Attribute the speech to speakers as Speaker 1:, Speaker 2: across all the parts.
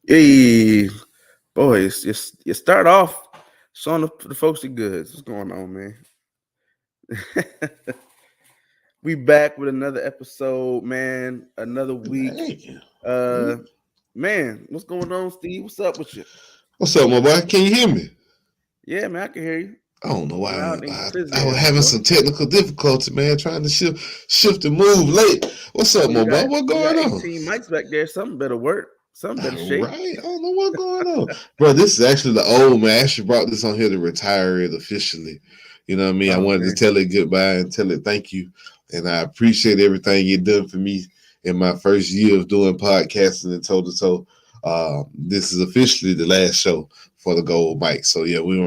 Speaker 1: Hey, boys, you start off showing the folks the goods. What's going on, man? We back with another episode, man. Another week.
Speaker 2: Man.
Speaker 1: Uh, man, what's going on, Steve? What's up with you?
Speaker 2: What's up, my boy? Can you hear me?
Speaker 1: Yeah, man, I can hear you
Speaker 2: I don't know why
Speaker 1: loud and
Speaker 2: I was
Speaker 1: clear,
Speaker 2: having
Speaker 1: boy.
Speaker 2: some technical difficulty, man, trying to shift and move late. What's up,
Speaker 1: Well,
Speaker 2: my boy? What
Speaker 1: you got
Speaker 2: going on?
Speaker 1: 18 mics back there. Something better work. Something better
Speaker 2: All
Speaker 1: shake.
Speaker 2: right, I don't know what's going on, bro. This is actually the old man. I actually brought this on here to retire it officially. You know what I mean? I
Speaker 1: Oh
Speaker 2: wanted to
Speaker 1: man,
Speaker 2: tell it goodbye and tell it thank you, and I appreciate everything you done for me in my first year of doing podcasting and toe to toe. This is officially the last show for the Gold Mic. So yeah, we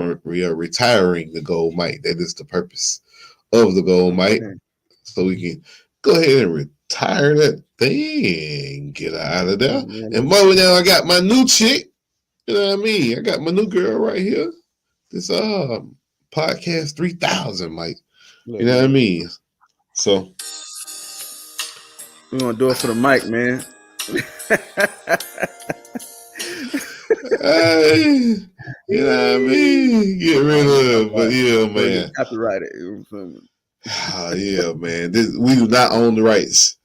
Speaker 2: are retiring the Gold Mic. That is the purpose of the Gold
Speaker 1: oh
Speaker 2: Mic,
Speaker 1: man.
Speaker 2: so we can go ahead and retire that thing, get her out of there.
Speaker 1: Oh man,
Speaker 2: And
Speaker 1: look at
Speaker 2: more
Speaker 1: you.
Speaker 2: now, I got my new chick. You know what I mean? I got my new girl right here. This podcast 3000, Mike. You
Speaker 1: Look,
Speaker 2: know what I
Speaker 1: man.
Speaker 2: mean? So
Speaker 1: We're gonna do it for the mic, man.
Speaker 2: hey, you know what I mean? Get rid
Speaker 1: Oh man,
Speaker 2: of it. But yeah,
Speaker 1: we'll get
Speaker 2: man.
Speaker 1: copyrighted. You know what
Speaker 2: Yeah, man. We do not own the rights.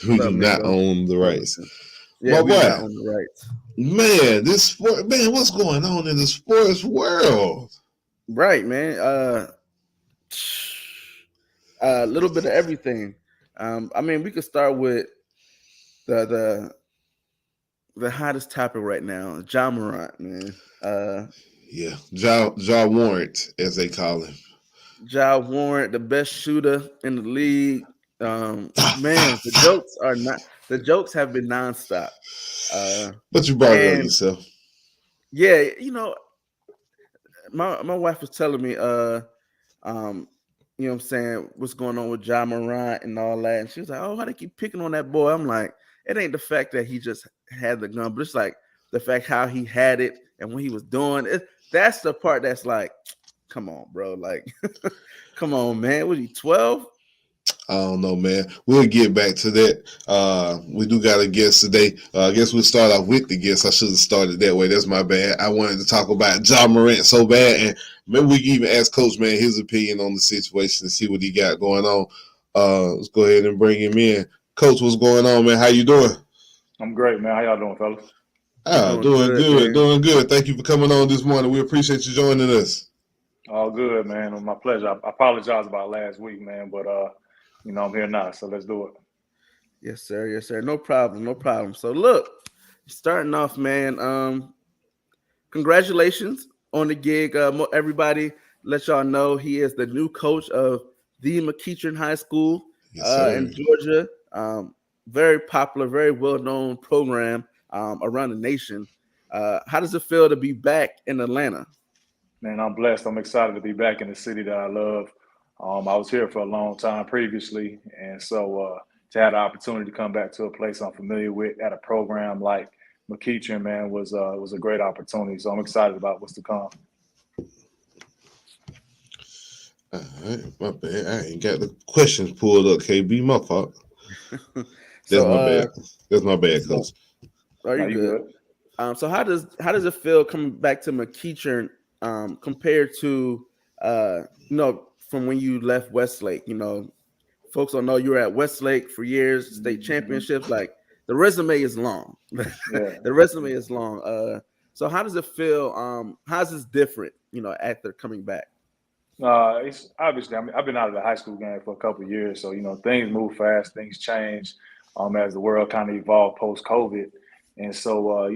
Speaker 2: We
Speaker 1: I'm
Speaker 2: do
Speaker 1: saying? Man,
Speaker 2: not
Speaker 1: bro?
Speaker 2: own the rights.
Speaker 1: Yeah,
Speaker 2: My
Speaker 1: we do
Speaker 2: boy,
Speaker 1: not own the rights.
Speaker 2: man, this sport, man, what's going on in the sports world?
Speaker 1: Right, man. A little bit of everything. I mean, we could start with the the the hottest topic right now, Ja Morant, man.
Speaker 2: Yeah, Ja Warrant, as they call him.
Speaker 1: Ja Warrant, the best shooter in the league. Man, the jokes have been nonstop. Uh,
Speaker 2: But you brought it on
Speaker 1: and
Speaker 2: yourself.
Speaker 1: yeah, my wife was telling me, um, what I'm saying, what's going on with Ja Morant and all that. And she was like, oh, why they keep picking on that boy? I'm like, it ain't the fact that he just had the gun, but it's like the fact how he had it and what he was doing. That's the part that's like, come on, bro. Like, come on, man. Was he 12?
Speaker 2: I don't know, man. We'll get back to that. We do got a guest today. I guess we'll start off with the guest. I should have started that way. That's my bad. I wanted to talk about Ja Morant so bad, and maybe we can even ask Coach Man his opinion on the situation and see what he got going on. Let's go ahead and bring him in. Coach, what's going on, man? How you doing?
Speaker 3: I'm great, man. How y'all doing, fellas?
Speaker 1: We're
Speaker 2: Ah,
Speaker 1: doing
Speaker 2: doing
Speaker 1: good,
Speaker 2: good,
Speaker 1: man.
Speaker 2: doing good. Thank you for coming on this morning. We appreciate you joining us.
Speaker 3: All good, man. My pleasure. I apologize about last week, man, but I'm here now, so let's do it.
Speaker 1: Yes, sir. Yes, sir. No problem. No problem. So look, starting off, man. Congratulations on the gig. Everybody, let y'all know he is the new coach of the McEachern High School
Speaker 2: Yes, sir.
Speaker 1: in Georgia. Very popular, very well known program around the nation. How does it feel to be back in Atlanta?
Speaker 3: Man, I'm blessed. I'm excited to be back in the city that I love. I was here for a long time previously, and so to have the opportunity to come back to a place I'm familiar with at a program like McEachern, man, was a great opportunity. So I'm excited about what's to come.
Speaker 2: All right, my bad. I ain't got the questions pulled up. KB, my fault. That's
Speaker 1: so,
Speaker 2: my bad. That's my bad,
Speaker 1: so
Speaker 2: coach.
Speaker 1: are
Speaker 3: Now
Speaker 1: you
Speaker 3: you
Speaker 1: good?
Speaker 3: good?
Speaker 1: So how does it feel coming back to McEachern compared to from when you left Westlake? Folks don't know you were at Westlake for years, state
Speaker 3: Hmm.
Speaker 1: championships. Like the resume is long.
Speaker 3: Yeah.
Speaker 1: The resume is long. So how does it feel? How's this different? After coming back.
Speaker 3: It's obviously. I mean, I've been out of the high school game for a couple of years, so things move fast, things change, as the world kind of evolved post COVID, and so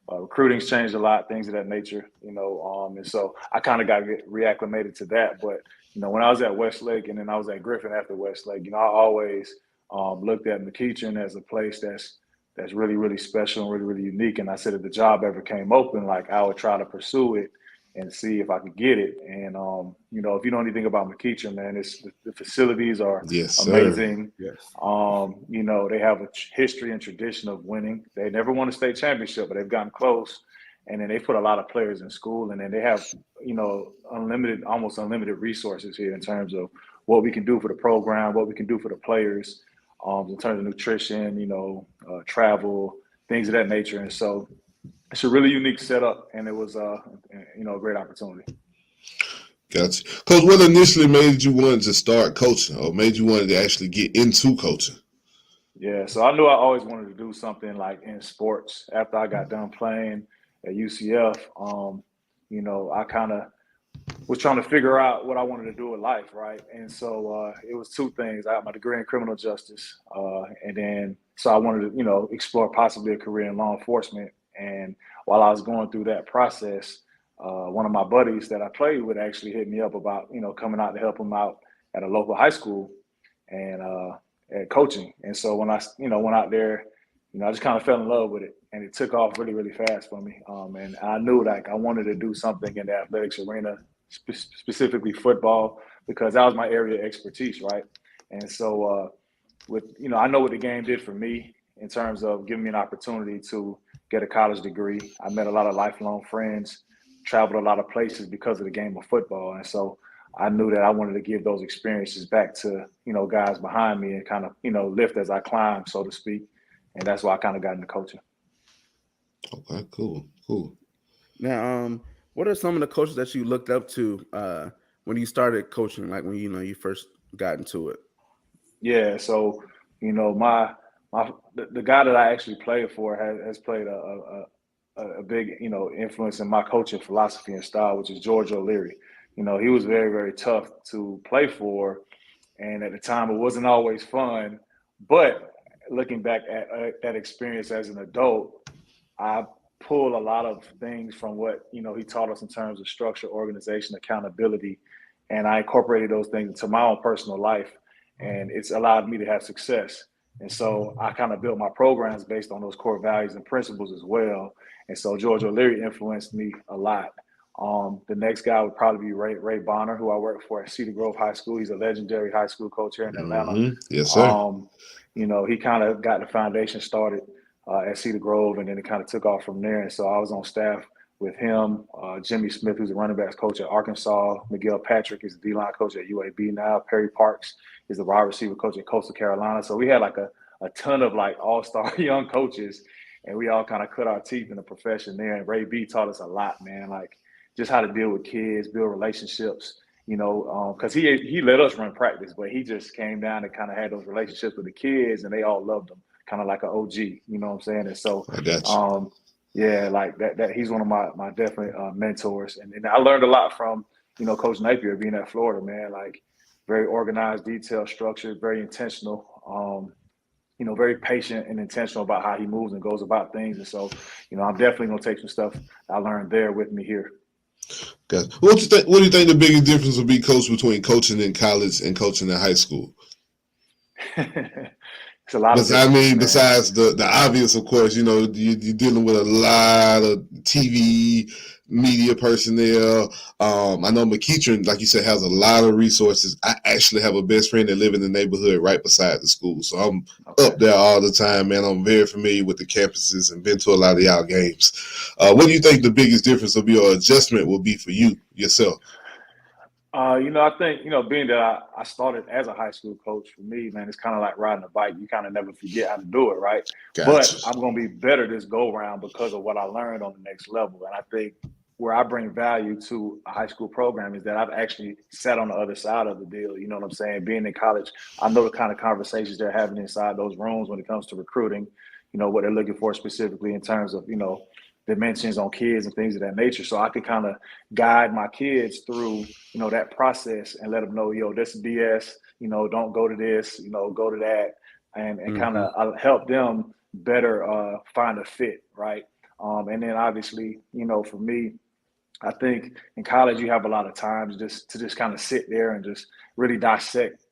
Speaker 3: recruiting's changed a lot, things of that nature, and so I kind of got to get reacclimated to that. But when I was at Westlake and then I was at Griffin after Westlake, I always looked at McEachern as a place that's really really special and really really unique. And I said if the job ever came open, like I would try to pursue it and see if I could get it. And if you know anything about McEachern, man, it's the facilities are
Speaker 2: Yes, sir.
Speaker 3: amazing.
Speaker 1: Yes.
Speaker 3: They have a history and tradition of winning. They never won a state championship, but they've gotten close. And then they put a lot of players in school, and then they have almost unlimited resources here in terms of what we can do for the program, what we can do for the players, in terms of nutrition, travel, things of that nature. And so it's a really unique setup, and it was a great opportunity.
Speaker 2: Gotcha. Coach, what initially made you want to start coaching or made you want to actually get into coaching?
Speaker 3: Yeah, so I knew I always wanted to do something like in sports. After I got done playing at UCF, I kind of was trying to figure out what I wanted to do with life, right? And so it was two things. I got my degree in criminal justice, and then so I wanted to, explore possibly a career in law enforcement. And while I was going through that process, one of my buddies that I played with actually hit me up about, coming out to help him out at a local high school and at coaching. And so when I, went out there, I just kind of fell in love with it, and it took off really, really fast for me. And I knew like I wanted to do something in the athletics arena, specifically football, because that was my area of expertise, right? And so I know what the game did for me in terms of giving me an opportunity to get a college degree. I met a lot of lifelong friends, traveled a lot of places because of the game of football. And so I knew that I wanted to give those experiences back to, guys behind me and kind of, lift as I climb, so to speak. And that's why I kind of got into coaching.
Speaker 2: Okay, cool.
Speaker 1: Now, what are some of the coaches that you looked up to when you started coaching, like when you first got into it?
Speaker 3: Yeah, so the guy that I actually played for has played a big influence in my coaching philosophy and style, which is George O'Leary. He was very, very tough to play for, and at the time it wasn't always fun. But looking back at that experience as an adult, I pull a lot of things from what he taught us in terms of structure, organization, accountability, and I incorporated those things into my own personal life, and it's allowed me to have success. And so I kind of built my programs based on those core values and principles as well. And so George O'Leary influenced me a lot. The next guy would probably be Ray Bonner, who I work for at Cedar Grove High School. He's a legendary high school coach here in Atlanta.
Speaker 2: Yes, sir.
Speaker 3: He kind of got the foundation started at Cedar Grove, and then it kind of took off from there. And so I was on staff with him, Jimmy Smith, who's a running backs coach at Arkansas. Miguel Patrick is the D-line coach at UAB now. Perry Parks is the wide receiver coach at Coastal Carolina. So we had like a ton of like all-star young coaches, and we all kind of cut our teeth in the profession there. And Ray B taught us a lot, man, like just how to deal with kids, build relationships, because he let us run practice, but he just came down and kind of had those relationships with the kids, and they all loved him, kind of like an OG, you know what I'm saying? And so,
Speaker 2: I got you.
Speaker 3: yeah, like that he's one of my definite mentors. And I learned a lot from, Coach Napier being at Florida, man, like very organized, detailed, structured, very intentional, very patient and intentional about how he moves and goes about things. And so, I'm definitely going to take some stuff I learned there with me here.
Speaker 2: Gotcha. What do you think the biggest difference will be, Coach, between coaching in college and coaching in high school?
Speaker 3: It's a lot of difference,
Speaker 2: besides the obvious, of course, you're dealing with a lot of TV, media personnel. I know McEachern, like you said, has a lot of resources. I actually have a best friend that live in the neighborhood right beside the school. So I'm up there all the time, man. I'm very familiar with the campuses and been to a lot of y'all games. What do you think the biggest difference will be or adjustment will be for you yourself?
Speaker 3: I think, being that I started as a high school coach, for me, man, it's kind of like riding a bike. You kind of never forget how to do it, right?
Speaker 2: Gotcha.
Speaker 3: But I'm going to be better this go-round because of what I learned on the next level. And I think where I bring value to a high school program is that I've actually sat on the other side of the deal. You know what I'm saying? Being in college, I know the kind of conversations they're having inside those rooms when it comes to recruiting, what they're looking for specifically in terms of, dimensions on kids and things of that nature. So I could kind of guide my kids through, that process and let them know, this is BS, don't go to this, go to that, and kind of help them better find a fit, right? And then obviously, for me, I think in college you have a lot of time to kind of sit there and just really dissect,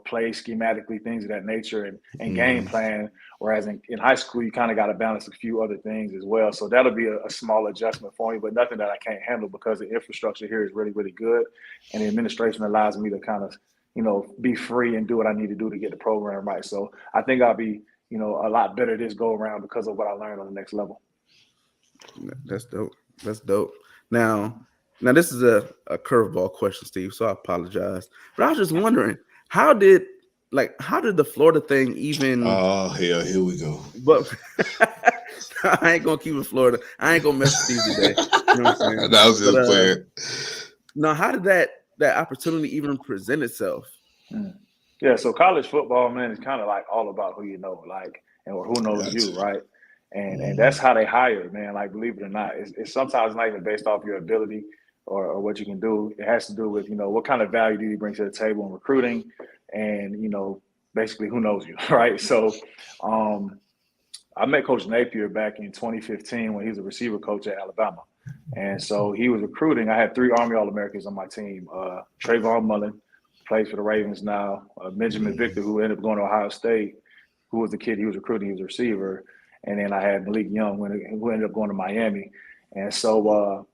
Speaker 3: play schematically, things of that nature, and game plan. Whereas in high school, you kind of got to balance a few other things as well. So that'll be a small adjustment for me, but nothing that I can't handle because the infrastructure here is really, really good. And the administration allows me to kind of, be free and do what I need to do to get the program right. So I think I'll be, a lot better this go around because of what I learned on the next level.
Speaker 1: That's dope. Now this is a curveball question, Steve, so I apologize. But I was just wondering, how did like, how did the Florida thing even?
Speaker 2: Oh hell, here we go.
Speaker 1: But I ain't gonna keep it Florida. I ain't gonna mess with Steve today. You know what I'm saying?
Speaker 2: That was
Speaker 1: But
Speaker 2: just playing.
Speaker 1: no, how did that opportunity even present itself?
Speaker 3: Yeah, so college football, man, is kind of like all about who you know, like, and or who knows
Speaker 2: Gotcha.
Speaker 3: you, right? And that's how they hire, man. Like, believe it or not, it's sometimes not even based off your ability or what you can do. It has to do with, what kind of value do you bring to the table in recruiting, and basically who knows you, right? So, I met Coach Napier back in 2015 when he was a receiver coach at Alabama. And so he was recruiting. I had 3 Army All-Americans on my team. Trayvon Mullen plays for the Ravens now. Benjamin Victor, who ended up going to Ohio State, who was the kid he was recruiting. He was a receiver. And then I had Malik Young, who ended up going to Miami. And so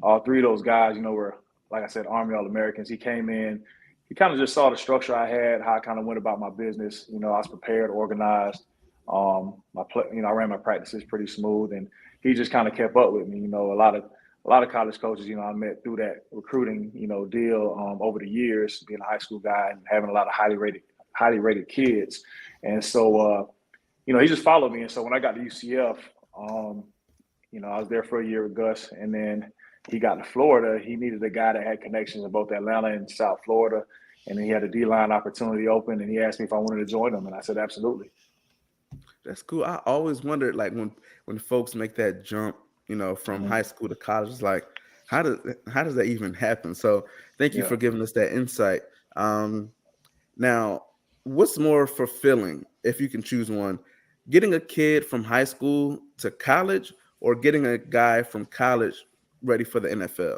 Speaker 3: all 3 of those guys, were, like I said, Army All-Americans. He came in. He kind of just saw the structure I had, how I kind of went about my business. I was prepared, organized. I ran my practices pretty smooth, and he just kind of kept up with me. A lot of college coaches, I met through that recruiting, deal over the years, being a high school guy and having a lot of highly rated kids. And so, he just followed me. And so when I got to UCF, I was there for a year with Gus, and then he got to Florida. He needed a guy that had connections in both Atlanta and South Florida, and then he had a D-line opportunity open, and he asked me if I wanted to join him, and I said absolutely.
Speaker 1: That's cool. I always wondered, like, when folks make that jump, from high school to college, it's like, how does that even happen? So thank you for giving us that insight. Now, what's more fulfilling, if you can choose one, getting a kid from high school to college, or getting a guy from college ready for the NFL?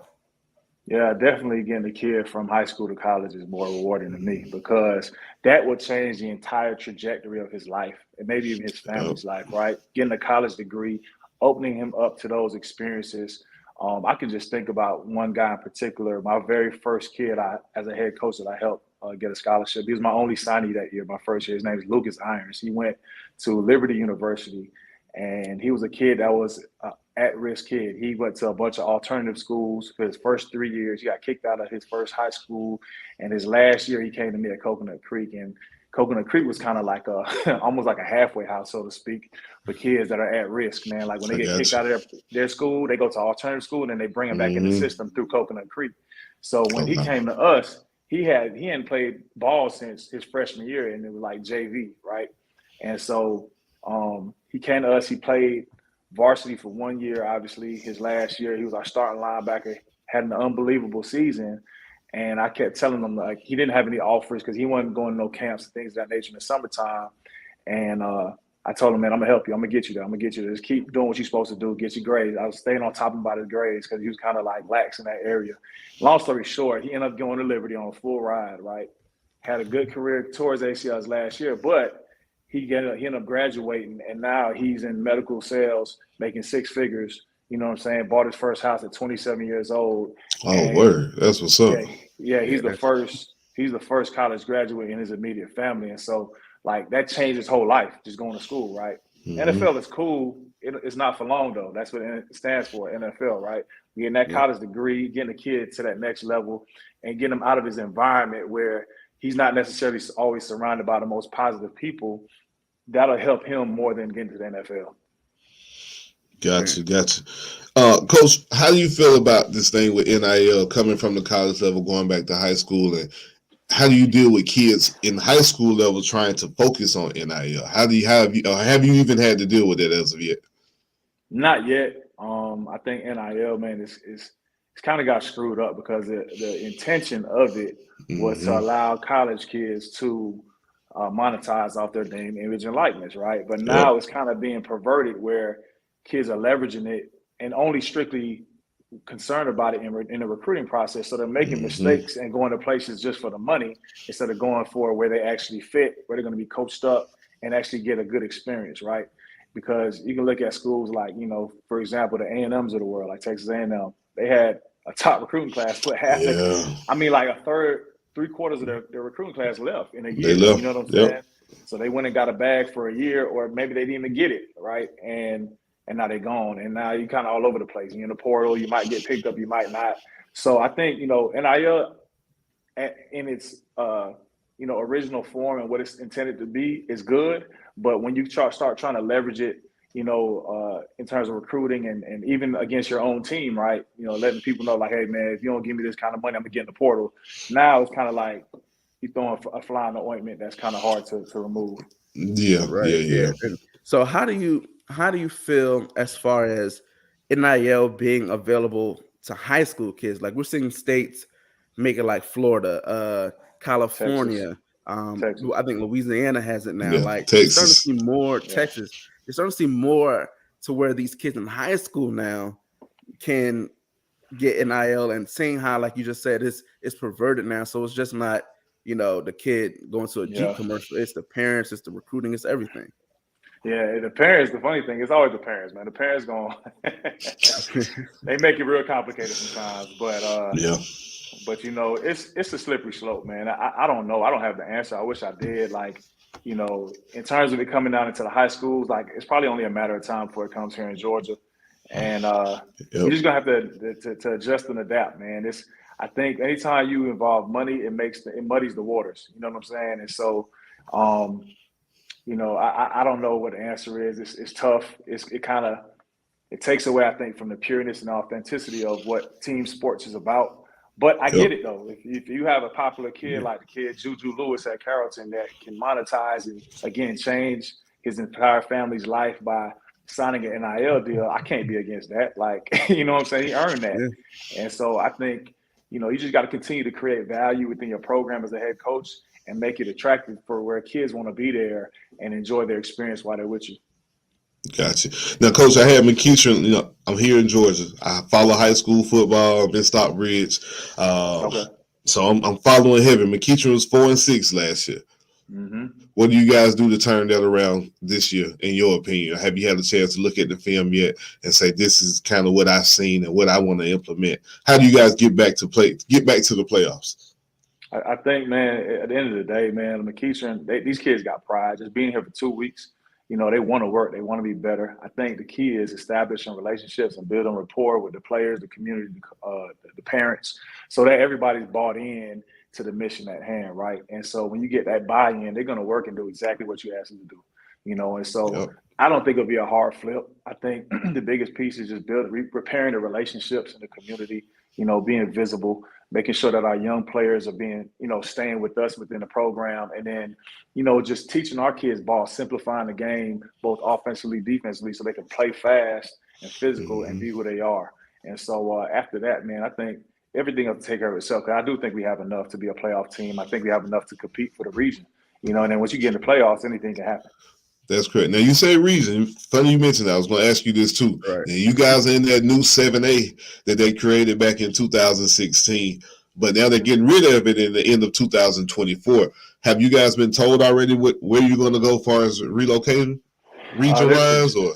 Speaker 3: Yeah, definitely getting a kid from high school to college is more rewarding to me, because that will change the entire trajectory of his life and maybe even his
Speaker 2: Yep.
Speaker 3: family's life, right? Getting a college degree, opening him up to those experiences. I can just think about one guy in particular. My very first kid, as a head coach, that I helped get a scholarship. He was my only signee that year, my first year. His name is Lucas Irons. He went to Liberty University, and he was a kid that was at-risk kid. He went to a bunch of alternative schools for his first 3 years. He got kicked out of his first high school, and his last year he came to me at Coconut Creek. And Coconut Creek was kind of like almost like a halfway house, so to speak, for kids that are at risk, man. Like when they
Speaker 2: I
Speaker 3: get
Speaker 2: got
Speaker 3: kicked
Speaker 2: you.
Speaker 3: out of their school, they go to alternative school, and then they bring them back in the system through Coconut Creek. So when he
Speaker 2: Okay.
Speaker 3: came to us, he hadn't played ball since his freshman year, and it was like JV, right? And so he came to us. He played varsity for 1 year. Obviously, his last year, he was our starting linebacker. Had an unbelievable season, and I kept telling him, like, he didn't have any offers because he wasn't going to no camps and things of that nature in the summertime. And I told him, man, I'm gonna help you. I'm gonna get you there. I'm gonna get you there. Just keep doing what you're supposed to do. Get your grades. I was staying on top of him about his grades because he was kind of like lax in that area. Long story short, he ended up going to Liberty on a full ride. Right, had a good career towards ACLs last year, but he ended up graduating, and now he's in medical sales, making 6 figures. You know what I'm saying? Bought his first house at 27 years old,
Speaker 2: Oh,
Speaker 3: and
Speaker 2: word. That's what's up.
Speaker 3: yeah,
Speaker 1: Yeah,
Speaker 3: he's the
Speaker 1: that's
Speaker 3: first. He's the first college graduate in his immediate family, and so like that changed his whole life, just going to school. Right? NFL is cool. It's not for long though. That's what it stands for, NFL. Right? Getting that
Speaker 1: yeah.
Speaker 3: college degree, getting a kid to that next level, and getting him out of his environment where he's not necessarily always surrounded by the most positive people. That'll help him more than getting to the NFL.
Speaker 2: Gotcha. Coach, how do you feel about this thing with NIL coming from the college level, going back to high school, and how do you deal with kids in high school level trying to focus on NIL? Have you even had to deal with it as of yet?
Speaker 3: Not yet. I think NIL, man, it's kind of got screwed up because the intention of it was to allow college kids to monetize off their name, image, and likeness, right? But
Speaker 2: Yep.
Speaker 3: now it's kind of being perverted where kids are leveraging it and only strictly concerned about it in the recruiting process. So they're making mistakes and going to places just for the money instead of going for where they actually fit, where they're going to be coached up and actually get a good experience, right? Because you can look at schools like, for example, the A&Ms of the world, like Texas A&M. They had a top recruiting class, but
Speaker 2: Yeah.
Speaker 3: like a third, 3/4 of their recruiting class left in a
Speaker 2: They
Speaker 3: year. You
Speaker 2: left.
Speaker 3: know what I'm
Speaker 2: Yep.
Speaker 3: saying? So they went and got a bag for a year, or maybe they didn't even get it, right? And now they're gone. And now you're kind of all over the place. You're in the portal, you might get picked up, you might not. So I think, NIL in its original form and what it's intended to be is good. But when you start trying to leverage it, in terms of recruiting and even against your own team, right? Letting people know like, hey, man, if you don't give me this kind of money, I'm gonna get in the portal. Now it's kind of like you throwing a fly in the ointment that's kind of hard to remove.
Speaker 2: Yeah,
Speaker 1: Right.
Speaker 2: yeah,
Speaker 1: Yeah.
Speaker 2: yeah.
Speaker 1: And so how do you feel as far as NIL being available to high school kids? Like we're seeing states make it like Florida,
Speaker 3: Texas,
Speaker 1: California,
Speaker 3: Texas,
Speaker 1: I think Louisiana has it now.
Speaker 2: Yeah,
Speaker 1: Like you're starting to
Speaker 2: Texas.
Speaker 1: see more
Speaker 3: yeah,
Speaker 1: Texas. You're starting to see more to where these kids in high school now can get NIL and seeing how, like you just said, it's perverted now. So it's just not, the kid going to a Jeep
Speaker 3: yeah.
Speaker 1: commercial. It's the parents, it's the recruiting, it's everything.
Speaker 3: Yeah, the parents. The funny thing, it's always the parents, man. The parents going they make it real complicated sometimes,
Speaker 2: Yeah,
Speaker 3: but it's a slippery slope, man. I don't know. I don't have the answer. I wish I did. Like, in terms of it coming down into the high schools, like it's probably only a matter of time before it comes here in Georgia, and
Speaker 2: yep,
Speaker 3: you're just gonna have to adjust and adapt, man. I think anytime you involve money, it muddies the waters. You know what I'm saying? And so, um, I don't know what the answer is. It's tough. It takes away, I think, from the pureness and authenticity of what team sports is about. But I
Speaker 2: yep.
Speaker 3: get it though. If you have a popular kid
Speaker 1: Yeah.
Speaker 3: like the kid Juju Lewis at Carrollton that can monetize and again change his entire family's life by signing an NIL deal, I can't be against that. Like, you know what I'm saying? He earned that.
Speaker 1: Yeah.
Speaker 3: And so I think, you just got to continue to create value within your program as a head coach and make it attractive for where kids want to be there and enjoy their experience while they're with you.
Speaker 2: Gotcha. Now, Coach, I had McEachern. I'm here in Georgia. I follow high school football. I'm in Stockbridge,
Speaker 3: Okay.
Speaker 2: so I'm following heavy. McEachern was 4-6 last year.
Speaker 3: Mm-hmm.
Speaker 2: What do you guys do to turn that around this year, in your opinion? Have you had a chance to look at the film yet and say this is kind of what I've seen and what I want to implement? How do you guys get back to the playoffs?
Speaker 3: I think, man, at the end of the day, man, McEachern, these kids got pride. Just being here for 2 weeks, they want to work. They want to be better. I think the key is establishing relationships and building rapport with the players, the community, the parents, so that everybody's bought in to the mission at hand, right? And so when you get that buy-in, they're going to work and do exactly what you ask them to do, And so
Speaker 2: Yep.
Speaker 3: I don't think it'll be a hard flip. I think the biggest piece is just repairing the relationships in the community, being visible, making sure that our young players are being, staying with us within the program. And then, just teaching our kids ball, simplifying the game, both offensively, defensively, so they can play fast and physical and
Speaker 2: Mm-hmm.
Speaker 3: be who they are. And so after that, man, I think everything will take care of itself. I do think we have enough to be a playoff team. I think we have enough to compete for the region, and then once you get in the playoffs, anything can happen.
Speaker 2: That's correct. Now you say reason. Funny you mentioned that. I was going to ask you this too.
Speaker 1: Right.
Speaker 2: Now you guys are in that new 7A that they created back in 2016, but now they're getting rid of it in the end of 2024. Have you guys been told already where you're going to go as far as relocating, region
Speaker 3: There's
Speaker 2: wise, or?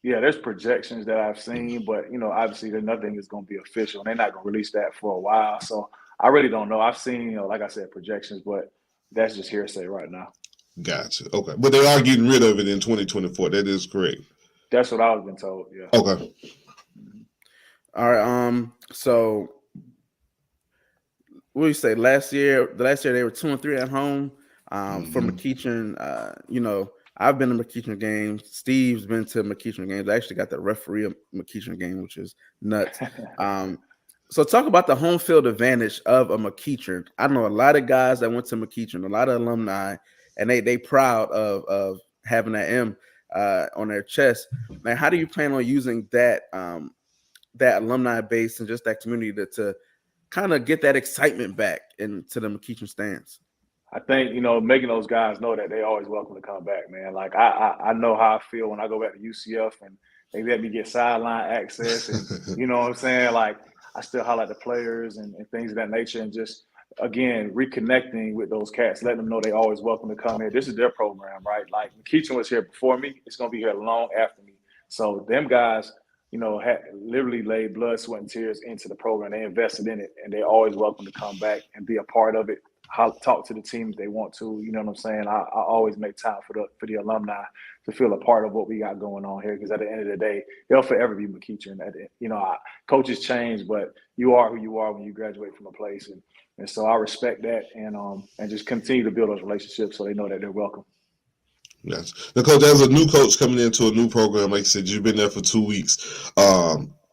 Speaker 3: Yeah, there's projections that I've seen, but obviously nothing is going to be official. They're not going to release that for a while, so I really don't know. I've seen, like I said, projections, but that's just hearsay right now.
Speaker 2: Gotcha. Okay, but they are getting rid of it in 2024. That is correct.
Speaker 3: That's what I've been told. Yeah.
Speaker 2: Okay.
Speaker 1: All right. So what do you say? The last year they were 2-3 at home. For
Speaker 2: Mm-hmm.
Speaker 1: McEachern, I've been to McEachern games. Steve's been to McEachern games. I actually got the referee of McEachern game, which is nuts. So talk about the home field advantage of a McEachern. I know a lot of guys that went to McEachern, a lot of alumni, and they proud of having that M on their chest. Man, how do you plan on using that alumni base and just that community to kind of get that excitement back into the McEachern stands?
Speaker 3: I think making those guys know that they always welcome to come back, man. Like I know how I feel when I go back to UCF and they let me get sideline access, and you know what I'm saying. Like I still highlight the players and things of that nature, and just again reconnecting with those cats, letting them know they always welcome to come here. This is their program, right? Like McEachern was here before me; it's gonna be here long after me. So them guys, had literally laid blood, sweat, and tears into the program. They invested in it, and they're always welcome to come back and be a part of it. talk to the team if they want to. You know what I'm saying? I always make time for the alumni to feel a part of what we got going on here, because at the end of the day, they'll forever be McEachern. Coaches change, but you are who you are when you graduate from a place, and so I respect that, and just continue to build those relationships so they know that they're welcome.
Speaker 2: Yes. Now, Coach, as a new coach coming into a new program, like I said, you've been there for 2 weeks.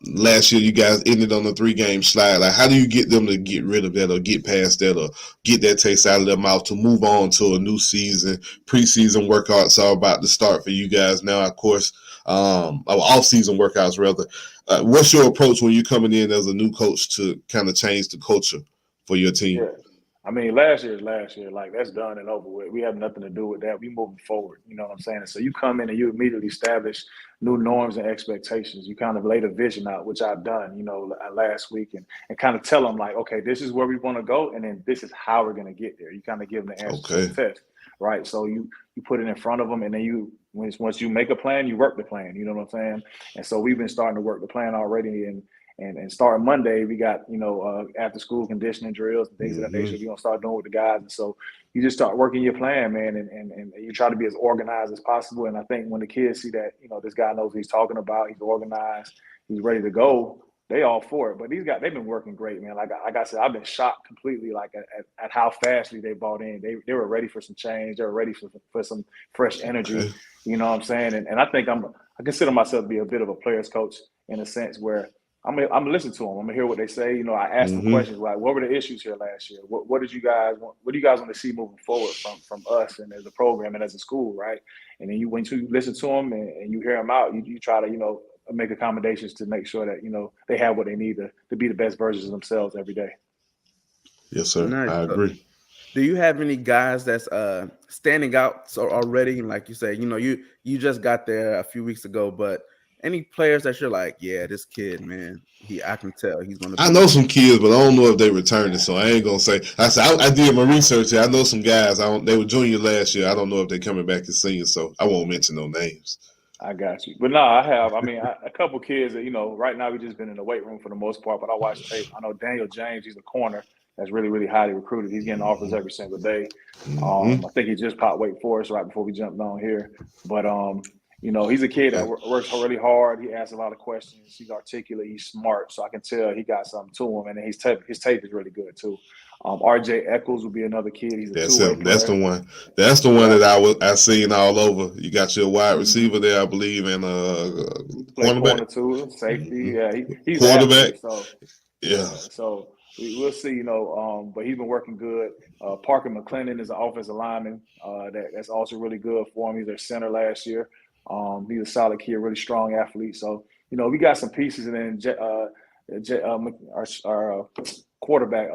Speaker 2: Last year, you guys ended on a 3-game slide. Like, how do you get them to get rid of that, or get past that, or get that taste out of their mouth to move on to a new season? Preseason workouts are about to start for you guys now, of course. Off-season workouts, rather. What's your approach when you're coming in as a new coach to kind of change the culture for your team?
Speaker 3: Yeah. I mean, last year is last year. Like, that's done and over with. We have nothing to do with that. We moving forward. You know what I'm saying? And so you come in and you immediately establish new norms and expectations. You kind of lay the vision out, which I've done, last week, and kind of tell them, like, okay, this is where we want to go, and then this is how we're going to get there. You kind of give them the answer to the test, right? So you put it in front of them, and then once you make a plan, you work the plan. You know what I'm saying? And so we've been starting to work the plan already, and starting Monday, we got, after school conditioning drills and things of that nature we're going to start doing with the guys. And so you just start working your plan, man, and you try to be as organized as possible. And I think when the kids see that, this guy knows what he's talking about, he's organized, he's ready to go, they all for it. But these guys, they've been working great, man. Like I said, I've been shocked completely, like at how fastly they bought in. They were ready for some change. They were ready for some fresh energy. You know what I'm saying? And I think I consider myself to be a bit of a player's coach in a sense where I'm gonna listen to them. I'm gonna hear what they say. I ask them questions like, "What were the issues here last year? What did you guys want? What do you guys want to see moving forward from us and as a program and as a school, right?" And then when you listen to them and you hear them out, you try to make accommodations to make sure that they have what they need to be the best versions of themselves every day.
Speaker 2: Yes, sir.
Speaker 1: Nice.
Speaker 2: I agree.
Speaker 1: Do you have any guys that's standing out already? Like you say, you just got there a few weeks ago, but any players that you're like, yeah, this kid, man, I can tell he's going to be.
Speaker 2: I know some kids, but I don't know if they returning, so I ain't going to say. I did my research here. I know some guys. They were junior last year. I don't know if they're coming back as seniors, so I won't mention no names.
Speaker 3: I got you. But no, I have. I mean, a couple kids that, right now we just been in the weight room for the most part, but I watch tape. I know Daniel James, he's a corner that's really, really highly recruited. He's getting offers every single day. I think he just popped Wake Forest right before we jumped on here. But, he's a kid that works really hard. He asks a lot of questions. He's articulate. He's smart. So I can tell he got something to him. And then his tape is really good, too. RJ Eccles would be another kid. He's a two-way player.
Speaker 2: That's the one. That's the one that I seen all over. You got your wide receiver there, I believe, and
Speaker 3: cornerback. Corner too, safety. Yeah, he's
Speaker 2: quarterback.
Speaker 3: So
Speaker 2: yeah.
Speaker 3: So we'll see. But he's been working good. Parker McClendon is an offensive lineman. That's also really good for him. He's their center last year. He's a solid kid, really strong athlete. So we got some pieces, and then our quarterback,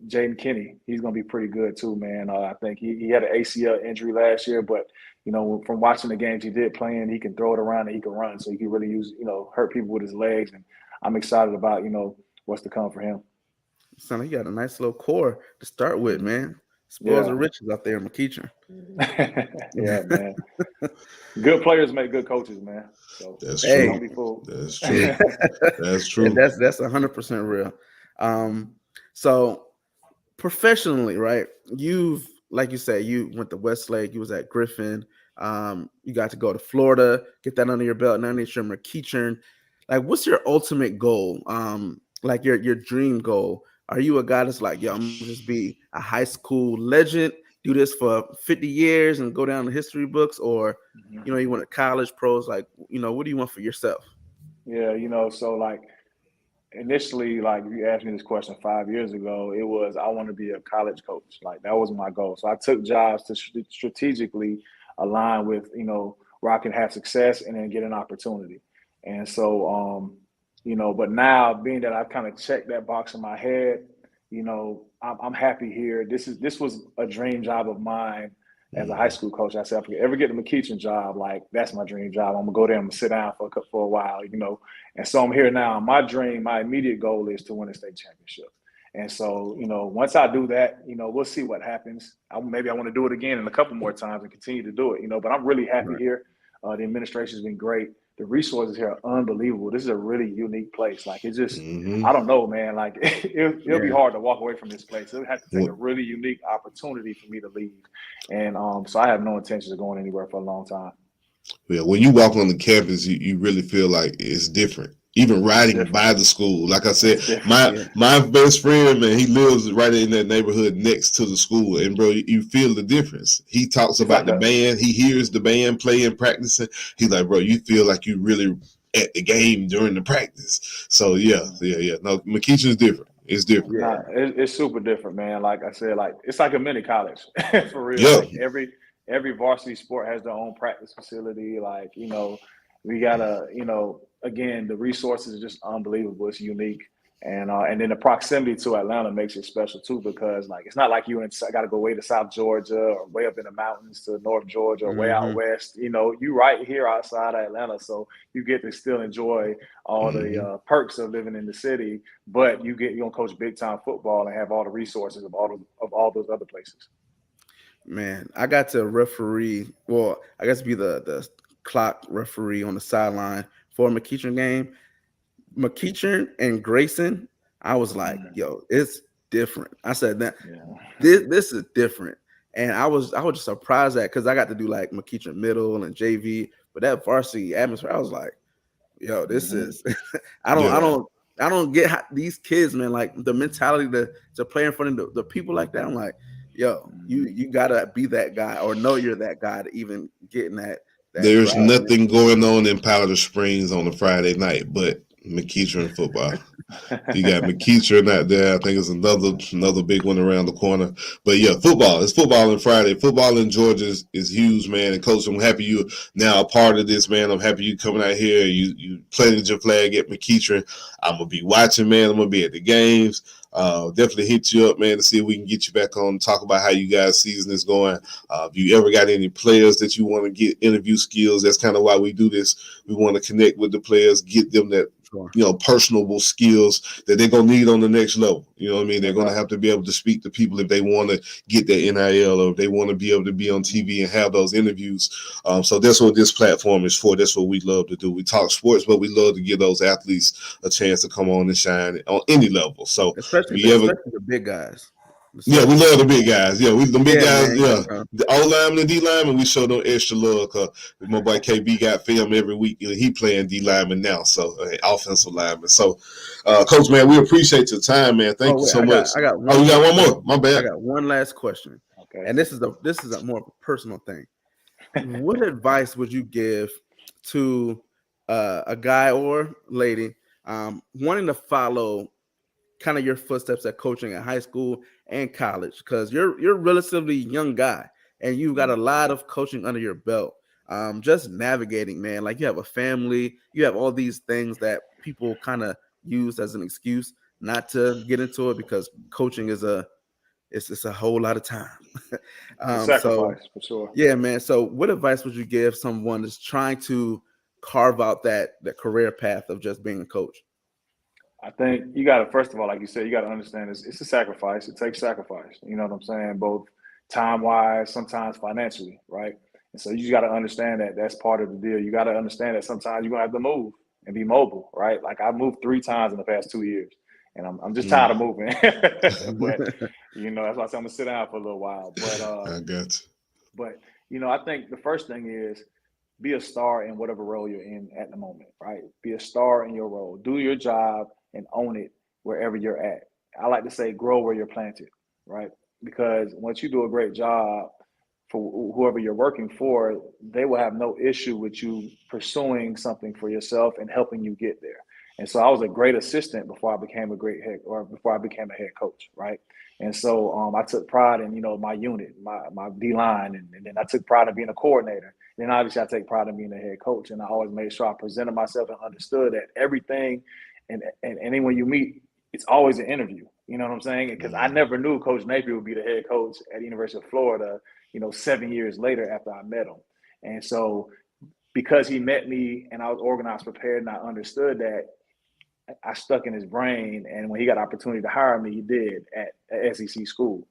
Speaker 3: Jaden Kinney, he's going to be pretty good too, man. I think he had an ACL injury last year, but, from watching the games he did playing, he can throw it around and he can run. So he can really use, hurt people with his legs. And I'm excited about, what's to come for him.
Speaker 1: Son, he got a nice little core to start with, man. Spoils the riches out there in McEachern.
Speaker 3: Yeah, man. Good players make good coaches, man. So
Speaker 2: that's true.
Speaker 3: Don't be fooled.
Speaker 2: That's true. That's true.
Speaker 1: And that's 100% real. So professionally, right? Like you said, you went to Westlake, you was at Griffin, you got to go to Florida, get that under your belt, now that you're McEachern. Like, what's your ultimate goal? Like your dream goal? Are you a guy that's like, yo, I'm gonna just be a high school legend, do this for 50 years and go down the history books, or you want a college pros? Like, what do you want for yourself?
Speaker 3: Yeah, so like initially, like you asked me this question 5 years ago, it was I want to be a college coach. Like that was my goal. So I took jobs to strategically align with where I can have success and then get an opportunity. And so but now being that I've kind of checked that box in my head, I'm happy here. This was a dream job of mine as a high school coach. I said, if I ever get the McEachern job, like that's my dream job. I'm gonna go there and sit down for a while, And so I'm here now. My immediate goal is to win a state championship. And so, once I do that, we'll see what happens. Maybe I want to do it again in a couple more times and continue to do it, but I'm really happy here. The administration's been great. the resources here are unbelievable. This is a really unique place. Like it's just,
Speaker 2: Mm-hmm.
Speaker 3: I don't know, man. Like it'll be
Speaker 1: Yeah.
Speaker 3: hard to walk away from this place. It'll have to take a really unique opportunity for me to leave. And so I have no intentions of going anywhere for a long time.
Speaker 2: Yeah, when you walk on the campus, you really feel like it's different. Even
Speaker 3: It's
Speaker 2: riding
Speaker 3: different.
Speaker 2: by the school, like I said,
Speaker 3: It's different.
Speaker 2: my
Speaker 1: Yeah.
Speaker 2: my best friend, man, he lives right in that neighborhood next to the school, and bro, you feel the difference. He talks
Speaker 3: It's
Speaker 2: about
Speaker 3: like
Speaker 2: the
Speaker 3: a
Speaker 2: band, he hears the band playing, practicing. He's like, bro, you feel like you really at the game during the practice. So yeah. No, McEachern's different. It's different.
Speaker 1: Yeah.
Speaker 3: Nah, it's super different, man. Like I said, like it's like a mini college for real.
Speaker 2: Yep.
Speaker 3: Like every varsity sport has their own practice facility. Like we gotta again the resources are just unbelievable. It's unique, and then the proximity to Atlanta makes it special too because like it's not like got to go way to South Georgia or way up in the mountains to North Georgia or way out
Speaker 1: Hmm.
Speaker 3: west. You right here outside of Atlanta, so you get to still enjoy all
Speaker 2: Mm-hmm.
Speaker 3: the perks of living in the city, but you're gonna coach big time football and have all the resources of all those other places.
Speaker 1: Man, I got to referee. Well, I guess be the clock referee on the sideline for a McEachern game. McEachern and Grayson, I was like,
Speaker 3: Mm,
Speaker 1: yo, it's different. I said that
Speaker 3: yeah.
Speaker 1: this is different. And I was just surprised that because I got to do like McEachern middle and JV, but that varsity atmosphere, I was like, yo, this
Speaker 3: Hmm.
Speaker 1: is I don't I
Speaker 2: Yeah.
Speaker 3: Yeah.
Speaker 1: don't I don't get how these kids, man, like the mentality to play in front of the people like that. I'm like, yo, you
Speaker 3: Hmm.
Speaker 1: you gotta be that guy or know you're that guy to even get in that
Speaker 2: There's
Speaker 1: crowd, man.
Speaker 2: nothing going on in Powder Springs on a Friday night but McEachern football. You got McEachern out there. I think it's another big one around the corner. But yeah, football. It's football on Friday. Football in Georgia is huge, man. And coach, I'm happy you now a part of this, man. I'm happy you coming out here. You planted your flag at McEachern. I'm gonna be watching, man. I'm gonna be at the games. Definitely hit you up, man, to see if we can get you back on, talk about how you guys' season is going. If you ever got any players that you want to get interview skills, that's kind of why we do this. We want to connect with the players, get them that
Speaker 1: Sure.
Speaker 2: personable skills that they're gonna need on the next level. You know what I mean? They're
Speaker 3: That's
Speaker 2: gonna
Speaker 3: right.
Speaker 2: have to be able to speak to people if they want to get their NIL or if they want to be able to be on TV and have those interviews. So that's what this platform is for. That's what we love to do. We talk sports, but we love to give those athletes a chance to come on and shine on any level. So if
Speaker 1: Especially
Speaker 2: you ever
Speaker 1: especially the big guys.
Speaker 2: yeah, we
Speaker 1: Especially
Speaker 2: love the big guys. Yeah, we the big
Speaker 1: yeah,
Speaker 2: guys.
Speaker 1: man.
Speaker 2: Yeah, the O lineman and D lineman, we show them extra love because my boy KB got film every week. He playing D lineman now, so offensive lineman. So, Coach, man, we appreciate your time, man. Thank
Speaker 1: Oh
Speaker 2: you
Speaker 1: wait,
Speaker 2: so much.
Speaker 1: I got
Speaker 2: Oh,
Speaker 1: one
Speaker 2: you
Speaker 1: more
Speaker 2: got one more?
Speaker 1: question.
Speaker 2: My
Speaker 1: I
Speaker 2: bad.
Speaker 1: got one last question.
Speaker 3: Okay.
Speaker 1: And this is a more of a personal thing. What advice would you give to a guy or lady wanting to follow kind of your footsteps at coaching at high school and college? Because you're a relatively young guy and you've got a lot of coaching under your belt. Just navigating, man. Like you have a family, you have all these things that people kind of use as an excuse not to get into it because coaching is it's a whole lot of time.
Speaker 3: It's a
Speaker 1: So
Speaker 3: sacrifice for sure.
Speaker 1: yeah, man. So, what advice would you give someone that's trying to carve out that career path of just being a coach?
Speaker 3: I think you got to, first of all, like you said, you got to understand it's a sacrifice. It takes sacrifice. You know what I'm saying? Both time wise, sometimes financially, right? And so you just got to understand that that's part of the deal. You got to understand that sometimes you're going to have to move and be mobile, right? Like I moved 3 times in the past 2 years and I'm just tired
Speaker 2: Mm,
Speaker 3: of moving. But, that's why I said I'm going to sit down for a little while.
Speaker 2: I got you.
Speaker 3: But, I think the first thing is be a star in whatever role you're in at the moment, right? Be a star in your role. Do your job and own it wherever you're at. I like to say grow where you're planted, right? Because once you do a great job for whoever you're working for, they will have no issue with you pursuing something for yourself and helping you get there. And so I was a great assistant before I became a great head or before I became a head coach, right? And so I took pride in, my unit, my D line, and then I took pride in being a coordinator. And then obviously I take pride in being a head coach. And I always made sure I presented myself and understood that everything and anyone you meet, it's always an interview. You know what I'm saying? Because I
Speaker 2: Mm,
Speaker 3: never knew Coach Napier would be the head coach at the University of Florida, 7 years later after I met him. And so because he met me and I was organized, prepared, and I understood that, I stuck in his brain. And when he got opportunity to hire me, he did at SEC school.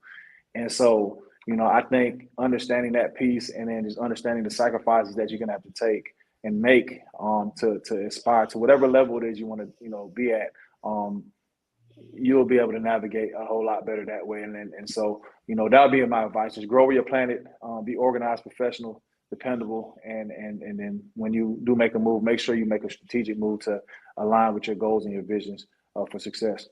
Speaker 3: And so, I think understanding that piece and then just understanding the sacrifices that you're going to have to take and make to aspire to whatever level it is you want to be at. You'll be able to navigate a whole lot better that way. And so, that would be my advice: just grow where you're planted, be organized, professional, dependable, and then when you do make a move, make sure you make a strategic move to align with your goals and your visions for success.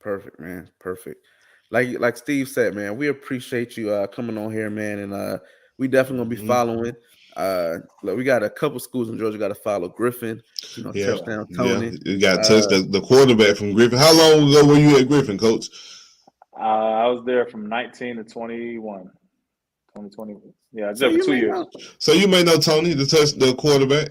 Speaker 1: Perfect, man. Perfect. Like Steve said, man, we appreciate you coming on here, man, and we definitely gonna be following. Look, we got a couple schools in Georgia got to follow Griffin,
Speaker 2: Yeah,
Speaker 1: touchdown
Speaker 2: yeah.
Speaker 1: Tony.
Speaker 2: You got touched the quarterback from Griffin. How long ago were you at Griffin, Coach?
Speaker 3: I was there from 19 to 21. 2020. Yeah, I was
Speaker 1: So
Speaker 3: there for
Speaker 1: you
Speaker 3: 2
Speaker 1: may
Speaker 3: years.
Speaker 1: know.
Speaker 2: So you may know Tony, the quarterback.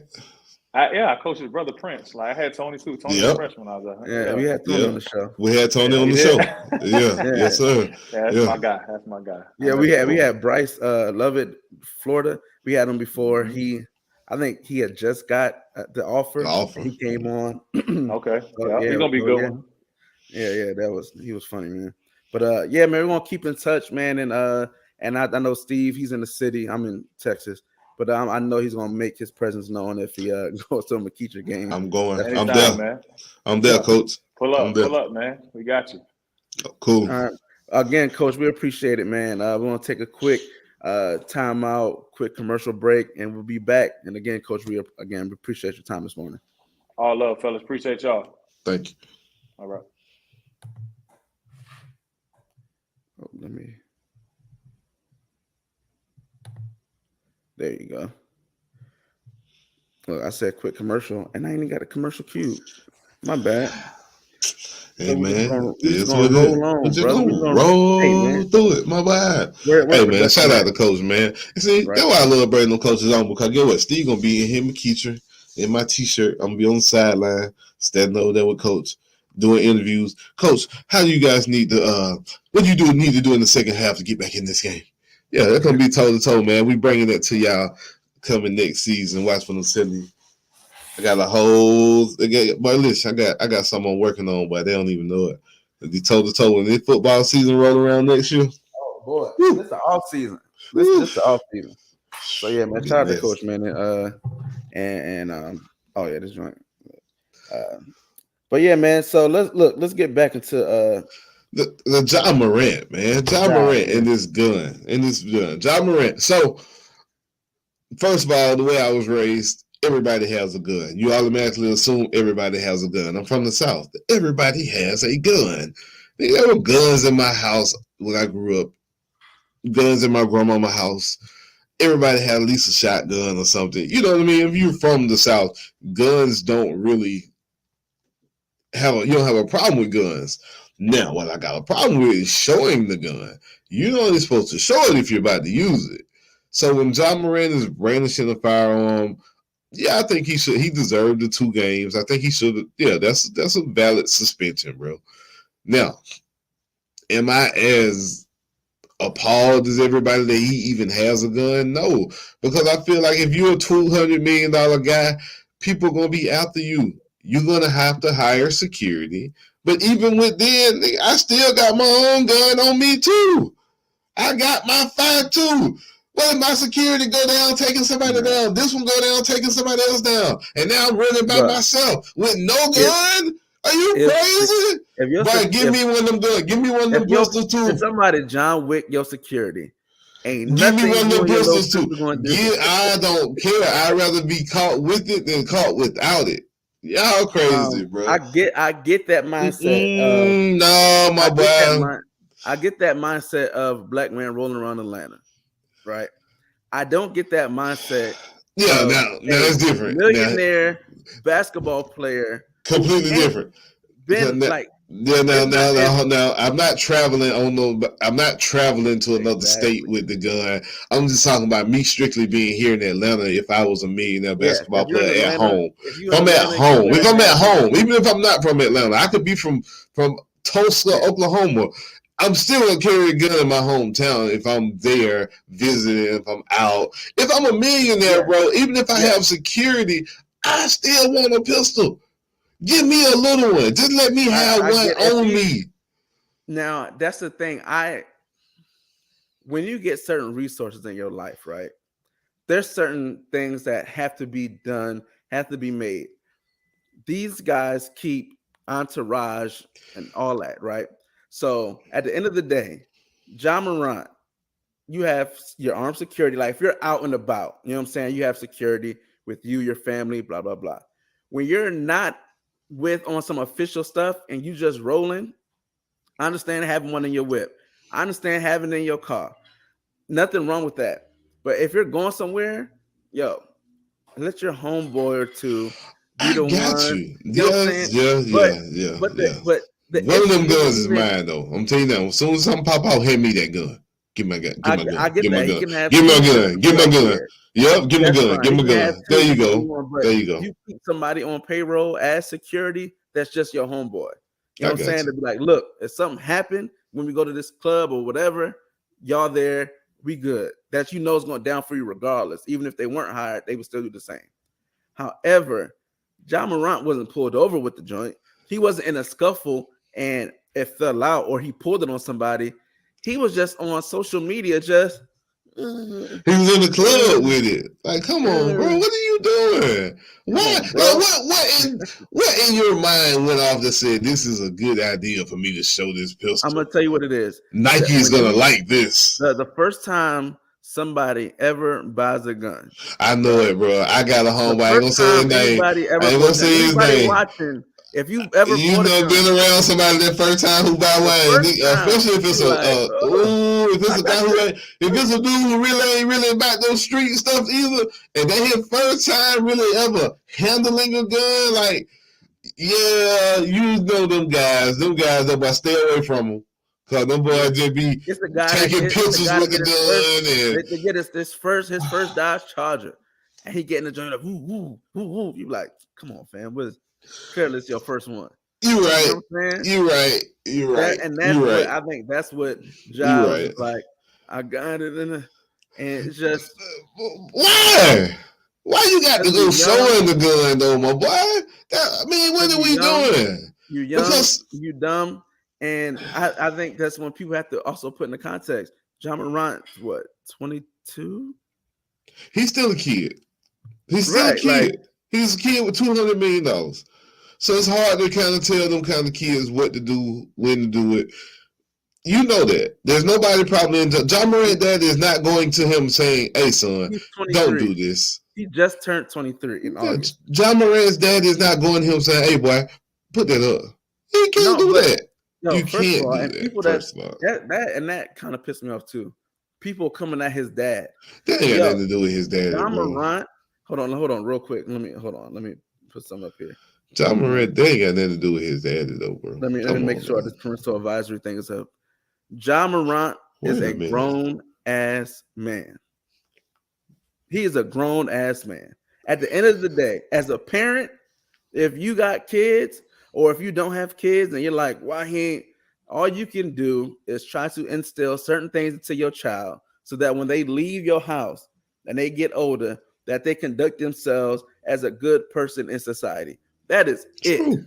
Speaker 3: I coached his brother Prince. Like, I had Tony too. Tony was a
Speaker 2: Yep.
Speaker 3: freshman when I was
Speaker 1: Yeah,
Speaker 3: there.
Speaker 1: we had Tony on the
Speaker 2: Yep.
Speaker 1: show.
Speaker 2: We had Tony
Speaker 3: Yeah,
Speaker 2: on
Speaker 3: you
Speaker 2: the
Speaker 3: did.
Speaker 2: show. Yeah.
Speaker 1: Yeah.
Speaker 2: Yes, sir.
Speaker 3: Yeah, that's
Speaker 2: Yeah.
Speaker 3: my guy. That's my guy.
Speaker 1: Yeah, we had Bryce Lovett, Florida. We had him before.
Speaker 3: Mhm.
Speaker 1: I think he had just got the offer.
Speaker 2: The offer.
Speaker 1: And he came on.
Speaker 3: Okay.
Speaker 1: So,
Speaker 3: Yeah, he's gonna be a good
Speaker 1: yeah.
Speaker 3: one.
Speaker 1: Yeah, he was funny, man. But yeah, man, we're gonna keep in touch, man. And I know Steve, he's in the city. I'm in Texas. But I know he's gonna make his presence known if he goes to a McEachern game.
Speaker 2: I'm going.
Speaker 3: Anytime,
Speaker 2: I'm there.
Speaker 3: man.
Speaker 2: I'm there,
Speaker 3: Yeah.
Speaker 2: Coach.
Speaker 3: Pull
Speaker 2: I'm there.
Speaker 3: up, man. We got you.
Speaker 2: Cool.
Speaker 1: All right. Again, Coach, we appreciate it, man. We're gonna take a quick timeout, quick commercial break, and we'll be back. And again, Coach, we appreciate your time this morning.
Speaker 3: All love, fellas. Appreciate y'all.
Speaker 2: Thank you.
Speaker 3: All right.
Speaker 1: Oh, there you go. Look, I said quick commercial, and I ain't even got a commercial cue. My bad.
Speaker 2: Hey,
Speaker 1: So
Speaker 2: man,
Speaker 1: we're just gonna roll on,
Speaker 2: we're just
Speaker 1: brother.
Speaker 2: gonna roll through it. My bad. Hey, man, shout out to Coach, man. You see, that's why I love bringing them coaches on, because guess what? Steve gonna be in here, McEachern, in my T-shirt. I'm gonna be on the sideline, standing over there with Coach, doing interviews. Coach, how do you guys need to? What do you need to do in the second half to get back in this game? Yeah, that's gonna be toe to toe, man. We bringing that to y'all coming next season. Watch for them 70. I got a whole. But listen, I got something I'm working on, but they don't even know it. The toe to toe when this football season roll around next year.
Speaker 1: Oh boy, this is the off season. This is the off season. So yeah, man, shout out to Coach, man, and oh yeah, this joint. But yeah, man. So let's get back into
Speaker 2: the Ja Morant, man. Ja Morant and this gun. Ja Morant. So first of all, the way I was raised, everybody has a gun. You automatically assume everybody has a gun. I'm from the South. Everybody has a gun. There were guns in my house when I grew up. Guns in my grandmama's house. Everybody had at least a shotgun or something. You know what I mean? If you're from the South, guns don't really you don't have a problem with guns. Now, what I got a problem with is showing the gun. You're only supposed to show it if you're about to use it. So when Ja Morant is brandishing a firearm, yeah, I think he should. He deserved the 2 games. I think he should. Yeah, that's a valid suspension, bro. Now, am I as appalled as everybody that he even has a gun? No, because I feel like if you're a $200 million guy, people are gonna be after you. You're gonna have to hire security. But even with then, I still got my own gun on me too. I got my 5.2. What if my security go down taking somebody down? This one go down taking somebody else down. And now I'm running by myself with no gun? Are you crazy? But give me one of them guns. Give me one of them pistols too.
Speaker 1: If somebody John Wick your security, ain't
Speaker 2: give
Speaker 1: nothing
Speaker 2: me one of them pistols too.
Speaker 1: I
Speaker 2: don't care. I'd rather be caught with it than caught without it. Y'all crazy, bro.
Speaker 1: I get that mindset.
Speaker 2: No, my boy.
Speaker 1: I get that mindset of black man rolling around Atlanta, right? I don't get that mindset.
Speaker 2: Yeah, now that's different.
Speaker 1: Millionaire basketball player,
Speaker 2: completely different. Now I'm not traveling I'm not traveling to another state with the gun. I'm just talking about me strictly being here in Atlanta. If I was a millionaire basketball player at home, if I'm at home, even if I'm not from Atlanta, I could be from Tulsa, Oklahoma. I'm still gonna carry a gun in my hometown if I'm there visiting, if I'm out. If I'm a millionaire, bro, even if I have security, I still want a pistol. Give me a little one. Just let me have one on me.
Speaker 1: Now, that's the thing. When you get certain resources in your life, right? there's certain things that have to be done, have to be made. These guys keep entourage and all that, right? So at the end of the day, Ja Morant, you have your armed security. Like if you're out and about, you know what I'm saying? You have security with you, your family, blah, blah, blah. When you're not with on some official stuff and you just rolling, I understand having one in your whip. I understand having it in your car. Nothing wrong with that. But if you're going somewhere, yo, let your homeboy or two be
Speaker 2: I
Speaker 1: the
Speaker 2: got
Speaker 1: one.
Speaker 2: you.
Speaker 1: You know what I'm saying? But but the
Speaker 2: One of
Speaker 1: issue
Speaker 2: them guns
Speaker 1: isn't
Speaker 2: is
Speaker 1: even.
Speaker 2: mine though. I'm telling you now. As soon as something pop out, hand me that gun. Give me my gun. Give my
Speaker 1: I
Speaker 2: gun.
Speaker 1: get
Speaker 2: Give my
Speaker 1: that. He
Speaker 2: gun.
Speaker 1: can have
Speaker 2: Give my
Speaker 1: two just
Speaker 2: gun.
Speaker 1: to
Speaker 2: Give
Speaker 1: be
Speaker 2: my
Speaker 1: like,
Speaker 2: gun.
Speaker 1: yeah,
Speaker 2: Yep. Give my
Speaker 1: that's
Speaker 2: gun.
Speaker 1: fine.
Speaker 2: Give
Speaker 1: He
Speaker 2: my
Speaker 1: can have
Speaker 2: gun. There
Speaker 1: two
Speaker 2: you
Speaker 1: just to be
Speaker 2: go.
Speaker 1: one. But
Speaker 2: There you go.
Speaker 1: you keep somebody on payroll as security, that's just your homeboy. You know
Speaker 2: I
Speaker 1: what I'm
Speaker 2: got
Speaker 1: saying? To
Speaker 2: you.
Speaker 1: be like, look, if something happened when we go to this club or whatever, y'all there, we good. That you know is going down for you regardless. Even if they weren't hired, they would still do the same. However, Ja Morant wasn't pulled over with the joint. He wasn't in a scuffle and it fell out or he pulled it on somebody. He was just on social media, just
Speaker 2: He was in the club with it. Like, come on, bro. What are you doing?
Speaker 1: come
Speaker 2: What?
Speaker 1: on,
Speaker 2: Like,
Speaker 1: bro.
Speaker 2: what in your mind went off that said this is a good idea for me to show this
Speaker 1: I'm
Speaker 2: pistol?
Speaker 1: gonna tell you what it is.
Speaker 2: Nike is
Speaker 1: When
Speaker 2: gonna
Speaker 1: you
Speaker 2: like this.
Speaker 1: the first time somebody ever buys a gun,
Speaker 2: I know
Speaker 1: right?
Speaker 2: it, bro. I got a
Speaker 1: The
Speaker 2: homeboy. I ain't
Speaker 1: first
Speaker 2: gonna say his
Speaker 1: time
Speaker 2: name.
Speaker 1: anybody
Speaker 2: I
Speaker 1: ever
Speaker 2: ain't gonna
Speaker 1: bought a gun,
Speaker 2: say his
Speaker 1: anybody
Speaker 2: name.
Speaker 1: watching, if you ever
Speaker 2: You
Speaker 1: bought a
Speaker 2: know, been
Speaker 1: gun,
Speaker 2: around somebody that first time who buy
Speaker 1: the
Speaker 2: one,
Speaker 1: first time
Speaker 2: especially if
Speaker 1: you
Speaker 2: it's
Speaker 1: like, oh,
Speaker 2: if it's
Speaker 1: I
Speaker 2: a
Speaker 1: got
Speaker 2: guy who
Speaker 1: this.
Speaker 2: ain't, if it's a dude who really ain't really about those street stuff either, and they his first time really ever handling a gun, like, yeah, you know them guys that boy stay away from them, cause them
Speaker 1: Yeah.
Speaker 2: boys just be
Speaker 1: It's the guy that
Speaker 2: taking
Speaker 1: get it's the
Speaker 2: pictures
Speaker 1: guy that
Speaker 2: with the
Speaker 1: get his first
Speaker 2: gun and
Speaker 1: they get his first Dodge Charger, and he getting the joint of woo woo woo woo. You like, come on, fam, what is clearly it's your first one.
Speaker 2: you
Speaker 1: You
Speaker 2: right,
Speaker 1: know what I'm saying?
Speaker 2: you right, you right,
Speaker 1: That's
Speaker 2: you
Speaker 1: what
Speaker 2: right,
Speaker 1: I think. That's what
Speaker 2: you
Speaker 1: Ja was
Speaker 2: right.
Speaker 1: just like. I got it, and it's just
Speaker 2: Why? Why you got to
Speaker 1: because
Speaker 2: go
Speaker 1: you're young,
Speaker 2: showing the gun though, my boy? I mean, what
Speaker 1: because
Speaker 2: are we doing?
Speaker 1: you're young,
Speaker 2: Because
Speaker 1: you dumb, and I think that's when people have to also put in the context. Ja Morant's what 22,
Speaker 2: he's still a kid. He's still a
Speaker 1: right? Like
Speaker 2: kid. He's a kid with $200 million. So it's hard to kind of tell them kind of kids what to do, when to do it. You know that. There's nobody probably in Ja Morant dad is not going to him saying, hey son,
Speaker 1: he's
Speaker 2: don't do
Speaker 1: 23.
Speaker 2: this.
Speaker 1: He just turned 23 in August.
Speaker 2: Ja Morant's dad is not going to him saying, hey boy, put that up. He can't
Speaker 1: No,
Speaker 2: do
Speaker 1: but
Speaker 2: that.
Speaker 1: no,
Speaker 2: You
Speaker 1: first of
Speaker 2: can't
Speaker 1: all,
Speaker 2: do
Speaker 1: and
Speaker 2: that,
Speaker 1: people
Speaker 2: first of all.
Speaker 1: that kind of pissed me off too. People coming at his dad.
Speaker 2: That ain't got
Speaker 1: Yo,
Speaker 2: nothing to do with his daddy,
Speaker 1: Ja
Speaker 2: bro.
Speaker 1: Morant. Hold on, real quick. Let me put something up here.
Speaker 2: Ja Morant, they ain't got nothing to do with his daddy, though, bro.
Speaker 1: Let me
Speaker 2: Come
Speaker 1: make
Speaker 2: on,
Speaker 1: sure
Speaker 2: man.
Speaker 1: this parental advisory thing is up. Ja Morant is
Speaker 2: Wait a
Speaker 1: a
Speaker 2: minute.
Speaker 1: grown ass man. He is a grown ass man. At the end of the day, as a parent, if you got kids or if you don't have kids and you're like, why he ain't, all you can do is try to instill certain things into your child so that when they leave your house and they get older, that they conduct themselves as a good person in society. That is it.
Speaker 2: True.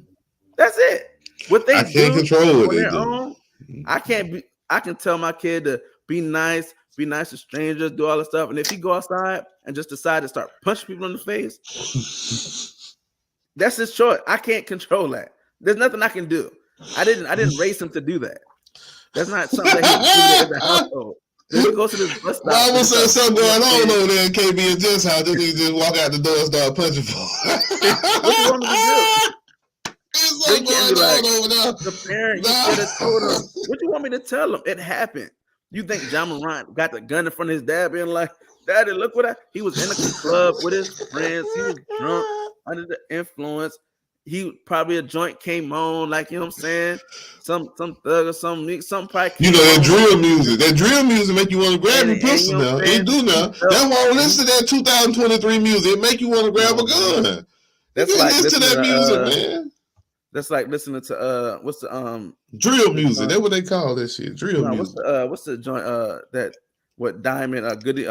Speaker 1: That's it. What they
Speaker 2: I can't
Speaker 1: do
Speaker 2: control what
Speaker 1: on
Speaker 2: they
Speaker 1: their
Speaker 2: do.
Speaker 1: own, I can tell my kid to be nice to strangers, do all this stuff. And if he go outside and just decide to start punching people in the face, that's his choice. I can't control that. There's nothing I can do. I didn't raise him to do that. That's not something that he exhibited in the household. If he goes to this bus stop and
Speaker 2: Mama
Speaker 1: just
Speaker 2: say
Speaker 1: start
Speaker 2: something
Speaker 1: punching
Speaker 2: going
Speaker 1: up
Speaker 2: on
Speaker 1: kids,
Speaker 2: over there in KB and Jim's house. This nigga just walk out the door and start punching for.
Speaker 1: what you want me to do?
Speaker 2: There's
Speaker 1: They
Speaker 2: something
Speaker 1: can't be
Speaker 2: going
Speaker 1: like
Speaker 2: on over there.
Speaker 1: the parent. You
Speaker 2: Nah.
Speaker 1: should have told him. What you want me to tell him? It happened. You think Ja Morant got the gun in front of his dad, being like, "Daddy, look what he was in a club with his friends. He was drunk, under the influence. He probably a joint came on, like you know what I'm saying. Some thug or something probably
Speaker 2: You
Speaker 1: came
Speaker 2: know that
Speaker 1: on.
Speaker 2: drill music. That drill music make you want to grab your
Speaker 1: And you
Speaker 2: pistol
Speaker 1: know
Speaker 2: now.
Speaker 1: what I'm
Speaker 2: It
Speaker 1: saying?
Speaker 2: do now. That's why I listen to that 2023 music. It make you want to
Speaker 1: Come
Speaker 2: grab a
Speaker 1: on, man.
Speaker 2: gun. You
Speaker 1: That's
Speaker 2: can't
Speaker 1: like
Speaker 2: listen to
Speaker 1: listening
Speaker 2: that music,
Speaker 1: to
Speaker 2: man.
Speaker 1: that's like listening to what's
Speaker 2: Drill
Speaker 1: the
Speaker 2: music.
Speaker 1: joint?
Speaker 2: That's what they call that shit. Drill
Speaker 1: No,
Speaker 2: music.
Speaker 1: what's the joint that what Diamond Goody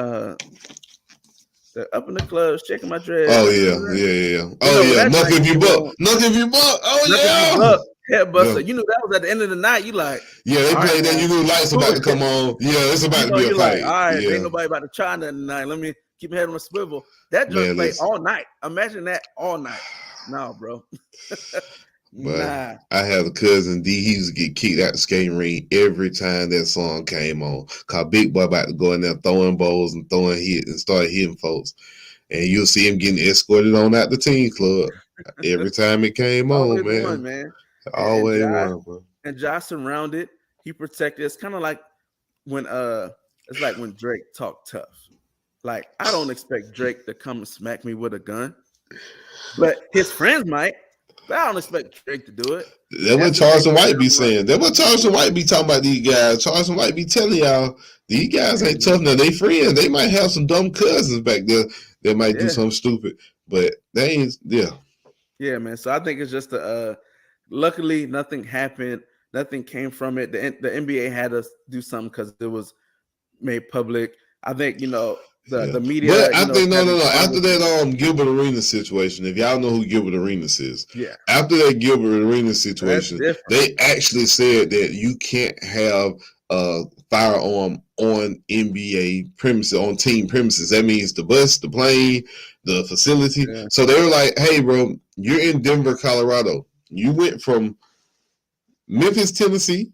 Speaker 1: the up in the club shaking my dreads.
Speaker 2: Oh
Speaker 1: You
Speaker 2: yeah,
Speaker 1: remember that?
Speaker 2: yeah, yeah.
Speaker 1: You
Speaker 2: Oh
Speaker 1: know when
Speaker 2: yeah.
Speaker 1: that
Speaker 2: Knuck
Speaker 1: joint
Speaker 2: if you
Speaker 1: came
Speaker 2: buck.
Speaker 1: on,
Speaker 2: Knuck if you buck. Oh
Speaker 1: Knuck if you
Speaker 2: yeah.
Speaker 1: buck, head
Speaker 2: Yeah.
Speaker 1: buster. You knew that was at the end of the night. You like,
Speaker 2: Yeah, they
Speaker 1: all right,
Speaker 2: played that.
Speaker 1: man.
Speaker 2: You knew lights about to come on. Yeah, it's
Speaker 1: You
Speaker 2: about to
Speaker 1: know,
Speaker 2: be a
Speaker 1: you're like,
Speaker 2: fight.
Speaker 1: all right, ain't
Speaker 2: Yeah.
Speaker 1: nobody about to try nothing tonight. Let me keep your head on a swivel. That joint
Speaker 2: Man,
Speaker 1: play
Speaker 2: listen.
Speaker 1: all night. Imagine that all night. No, bro.
Speaker 2: But
Speaker 1: Nah.
Speaker 2: I have a cousin D. He used to get kicked out the skating ring every time that song came on. Cause Big Boy about to go in there throwing bowls and throwing hit and start hitting folks. And you'll see him getting escorted on out the team club every time it came on,
Speaker 1: Always
Speaker 2: man.
Speaker 1: won, man. And
Speaker 2: Always
Speaker 1: Josh,
Speaker 2: won, bro.
Speaker 1: and Josh surrounded. He protected. It's kind of like when it's like when Drake talked tough. Like I don't expect Drake to come and smack me with a gun, but his friends might. But I don't expect Drake to do it.
Speaker 2: That's what
Speaker 1: That's the thing
Speaker 2: Charleston
Speaker 1: with
Speaker 2: White be
Speaker 1: Ja Morant.
Speaker 2: saying. That's what Charleston White be talking about these guys. Charleston White be telling y'all, these guys ain't tough now. They friends. They might have some dumb cousins back there that might do
Speaker 1: Yeah.
Speaker 2: something stupid. But they ain't,
Speaker 1: Yeah, man. So I think it's just luckily nothing happened. Nothing came from it. The NBA had to do something because it was made public. I think, the media,
Speaker 2: But I think no.
Speaker 1: having fun
Speaker 2: After
Speaker 1: with it.
Speaker 2: that Gilbert Arenas situation, if y'all know who Gilbert Arenas is,
Speaker 1: Yeah.
Speaker 2: after that Gilbert Arenas situation,
Speaker 1: different.
Speaker 2: they actually said that you can't have a firearm on NBA premises, on team premises. That means the bus, the plane, the facility.
Speaker 1: Yeah.
Speaker 2: So they were like, "Hey, bro, you're in Denver, Colorado. You went from Memphis, Tennessee,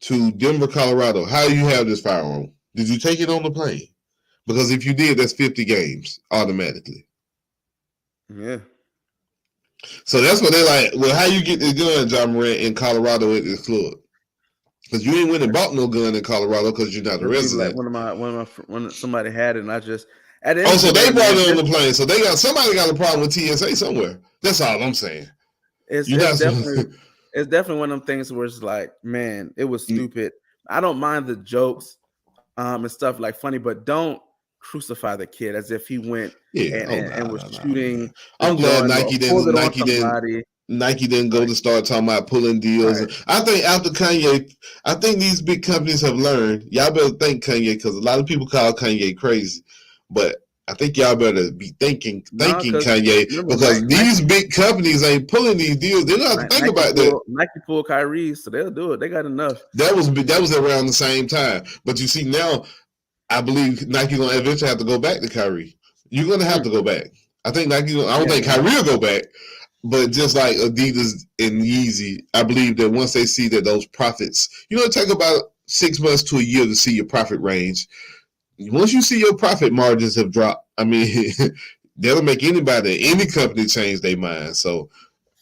Speaker 2: to Denver, Colorado. How do you have this firearm? Did you take it on the plane?" Because if you did, that's 50 games automatically.
Speaker 1: Yeah.
Speaker 2: So that's what they're like. Well, how you get this gun, Ja Morant, in Colorado at this club? Because you ain't went and bought no gun in Colorado because you're not a resident.
Speaker 1: Like when somebody had it, and I just at the end
Speaker 2: Oh, so
Speaker 1: of the
Speaker 2: they
Speaker 1: day,
Speaker 2: brought
Speaker 1: man,
Speaker 2: it on the plane. So somebody got a problem with TSA somewhere. That's all I'm saying.
Speaker 1: it's definitely one of them things where it's like, man, it was stupid. I don't mind the jokes and stuff like funny, but don't crucify the kid as if he went and was shooting.
Speaker 2: I'm glad Nike
Speaker 1: pulled it on
Speaker 2: Nike didn't.
Speaker 1: somebody.
Speaker 2: Nike didn't go to start talking about pulling deals.
Speaker 1: Right.
Speaker 2: I think after Kanye, I think these big companies have learned. Y'all better thank Kanye because a lot of people call Kanye crazy, but I think y'all better be thanking Kanye because these big companies ain't pulling these deals. They don't have to think about that.
Speaker 1: Nike pulled Kyrie, so they'll do it. They got enough.
Speaker 2: That was around the same time. But you see now, I believe Nike gonna eventually have to go back to Kyrie. You're gonna have to go back. I think Nike. I don't think Kyrie will go back. But just like Adidas and Yeezy, I believe that once they see that those profits, it take about 6 months to a year to see your profit range. Once you see your profit margins have dropped, I mean, that'll make any company change their mind. So,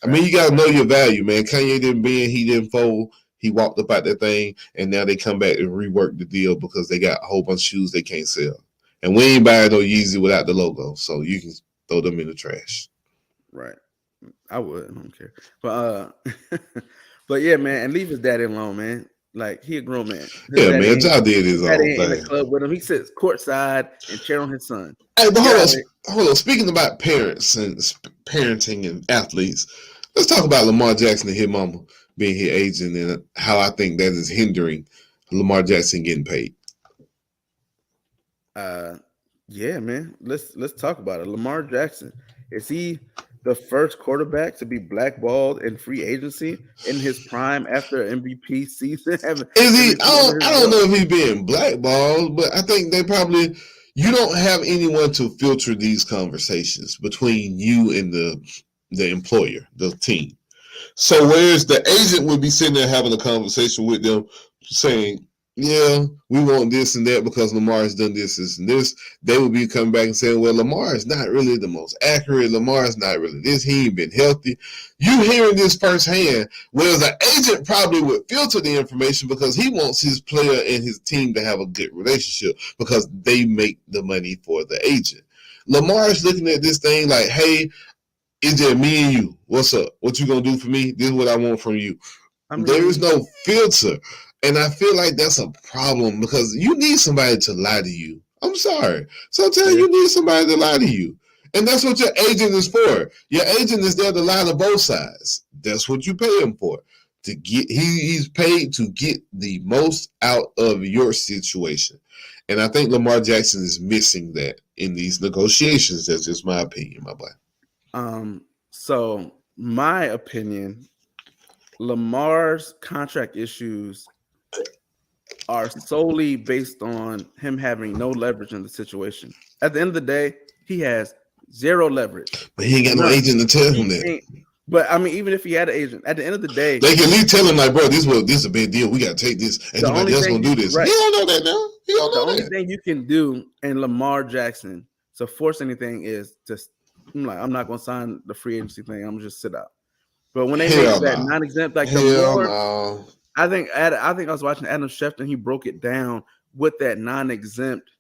Speaker 2: I mean, you got to know your value, man. Kanye didn't bend, he didn't fold. He walked up out that thing, and now they come back and rework the deal because they got a whole bunch of shoes they can't sell. And we ain't buying no Yeezy without the logo, so you can throw them in the trash.
Speaker 1: Right. I would. I don't care. But but yeah, man, and leave his daddy alone, man. Like he a grown man.
Speaker 2: Yeah, man. Ja did his own thing.
Speaker 1: In the club with him. He sits courtside and cheer on his son.
Speaker 2: Hey, but hold on. Speaking about parents and parenting and athletes, let's talk about Lamar Jackson and his mama being his agent and how I think that is hindering Lamar Jackson getting paid.
Speaker 1: Yeah, man. Let's talk about it. Lamar Jackson, is he the first quarterback to be blackballed in free agency in his prime after MVP season?
Speaker 2: Is he? I don't know if he's being blackballed, but I think they probably. You don't have anyone to filter these conversations between you and the employer, the team. So whereas the agent would be sitting there having a conversation with them, saying, "Yeah, we want this and that because Lamar has done this and this," they would be coming back and saying, "Well, Lamar is not really the most accurate. Lamar is not really this. He ain't been healthy." You hearing this firsthand, whereas an agent probably would filter the information because he wants his player and his team to have a good relationship because they make the money for the agent. Lamar is looking at this thing like, "Hey, it's just me and you. What's up? What you gonna do for me? This is what I want from you." There is no filter. And I feel like that's a problem because you need somebody to lie to you. I'm sorry. Sometimes you need somebody to lie to you. And that's what your agent is for. Your agent is there to lie to both sides. That's what you pay him for. He's paid to get the most out of your situation. And I think Lamar Jackson is missing that in these negotiations. That's just my opinion, my boy.
Speaker 1: So my opinion, Lamar's contract issues are solely based on him having no leverage in the situation. At the end of the day, he has zero leverage.
Speaker 2: But he ain't got no
Speaker 1: None.
Speaker 2: agent to tell him
Speaker 1: He
Speaker 2: that.
Speaker 1: can't. But I mean, even if he had an agent, at the end of the day,
Speaker 2: They can at least tell him like, bro, this is a big deal. We got to take this. Ain't
Speaker 1: the
Speaker 2: nobody
Speaker 1: only
Speaker 2: else
Speaker 1: thing
Speaker 2: gonna do this.
Speaker 1: right,
Speaker 2: He don't know that now. He don't
Speaker 1: the
Speaker 2: know
Speaker 1: only
Speaker 2: that.
Speaker 1: thing you can do in Lamar Jackson to force anything is just I'm not gonna sign the free agency thing. I'm gonna just sit out. But when they make
Speaker 2: Hell
Speaker 1: that
Speaker 2: no.
Speaker 1: non-exempt, like the
Speaker 2: Hell
Speaker 1: more
Speaker 2: no.
Speaker 1: I think I was watching Adam Schefter, he broke it down what that non-exempt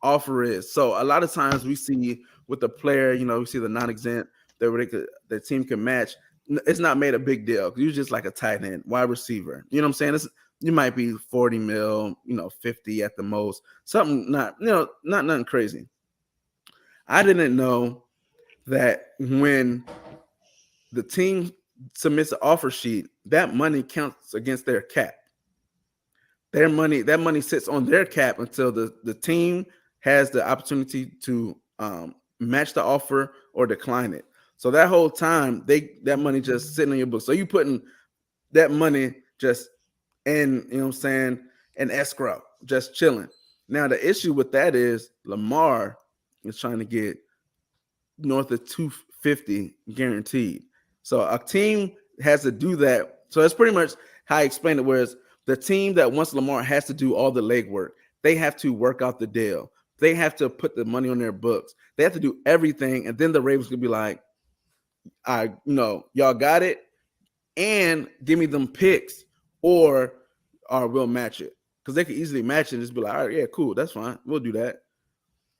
Speaker 1: offer is. So a lot of times we see with the player, we see the non-exempt that the team can match. It's not made a big deal. You're just like a tight end, wide receiver. You know what I'm saying? You might be 40 mil, 50 at the most. Something not nothing crazy. I didn't know that when the team submits an offer sheet, that money counts against their cap. That money sits on their cap until the team has the opportunity to match the offer or decline it. So that whole time, that money just sitting on your book. So you putting that money just in, what I'm saying, in escrow, just chilling. Now the issue with that is Lamar is trying to get north of 250 guaranteed. So a team has to do that. So that's pretty much how I explained it. Whereas the team that wants Lamar has to do all the legwork. They have to work out the deal. They have to put the money on their books. They have to do everything. And then the Ravens could be like, y'all got it. And give me them picks or we'll match it. Because they could easily match it and just be like, all right, yeah, cool. That's fine. We'll do that.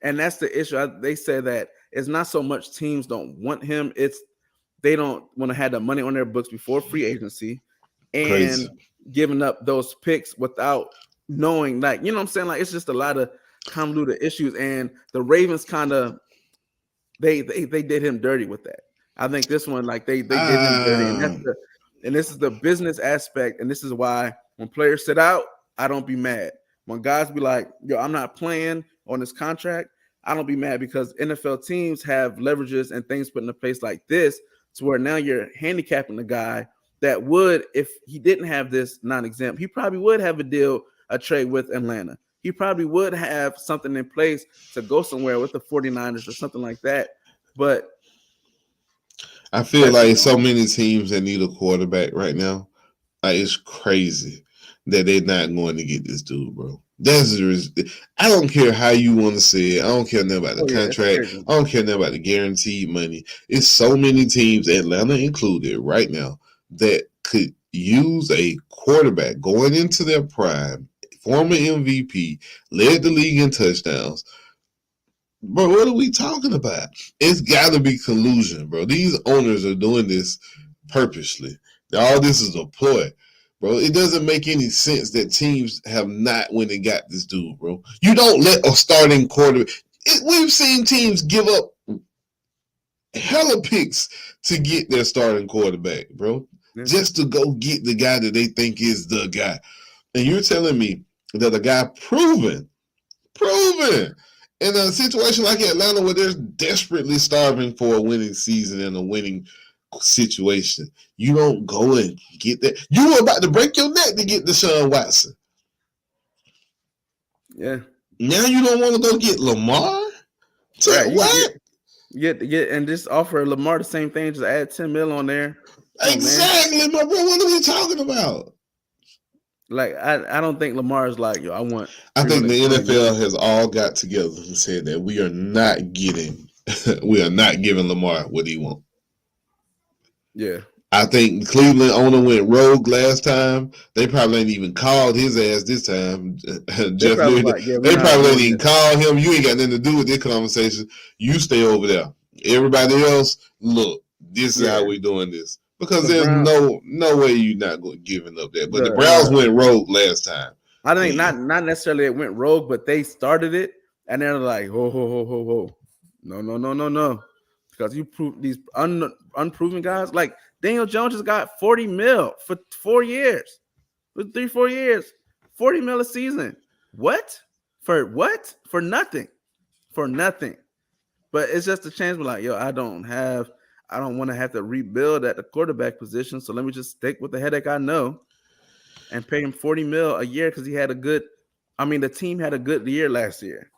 Speaker 1: And that's the issue. They say that it's not so much teams don't want him. It's they don't want to have the money on their books before free agency and
Speaker 2: Crazy.
Speaker 1: giving up those picks without knowing, like, you know what I'm saying? Like, it's just a lot of convoluted issues. And the Ravens kind of they did him dirty with that. I think this one, like they did him dirty. And this is the business aspect. And this is why when players sit out, I don't be mad. When guys be like, yo, I'm not playing on this contract, I don't be mad because NFL teams have leverages and things put into place like this to where now you're handicapping the guy that would, if he didn't have this non-exempt, he probably would have a trade with Atlanta. He probably would have something in place to go somewhere with the 49ers or something like that. But
Speaker 2: I feel like so many teams that need a quarterback right now. Like, it's crazy that they're not going to get this dude, bro. I don't care how you want to say it. I don't care nothing about the contract. I don't care nothing about the guaranteed money. It's so many teams, Atlanta included, right now, that could use a quarterback going into their prime, former MVP, led the league in touchdowns. Bro, what are we talking about? It's got to be collusion, bro. These owners are doing this purposely. All this is a ploy. Bro, it doesn't make any sense that teams have not went and got this dude, bro. You don't let a starting quarterback. We've seen teams give up hella picks to get their starting quarterback, bro, just to go get the guy that they think is the guy. And you're telling me that a guy proven, in a situation like Atlanta where they're desperately starving for a winning season and a winning situation, you don't go and get that. You were about to break your neck to get Deshaun Watson.
Speaker 1: Yeah.
Speaker 2: Now you don't want to go get Lamar? So right, what?
Speaker 1: Get and just offer Lamar the same thing, just add 10 mil on there.
Speaker 2: Exactly, my bro. What are we talking about?
Speaker 1: Like, I don't think Lamar is like, yo, I want.
Speaker 2: I think the NFL has all got together and said that we are not giving Lamar what he wants.
Speaker 1: Yeah.
Speaker 2: I think Cleveland owner went rogue last time. They probably ain't even called his ass this time. Jeff Lewis. Like, they probably ain't even call him. You ain't got nothing to do with this conversation. You stay over there. Everybody else, look, this is how we doing this. Because there's no way you're not going giving up that. But the Browns went rogue last time.
Speaker 1: I think not necessarily it went rogue, but they started it and they're like, ho. No. Because you prove these unproven guys. Like Daniel Jones just got 40 mil for 4 years. For 3-4 years. 40 mil a season. What? For what? For nothing. For nothing. But it's just a chance. We're like, yo, I don't want to have to rebuild at the quarterback position. So let me just stick with the headache I know and pay him 40 mil a year because he had the team had a good year last year.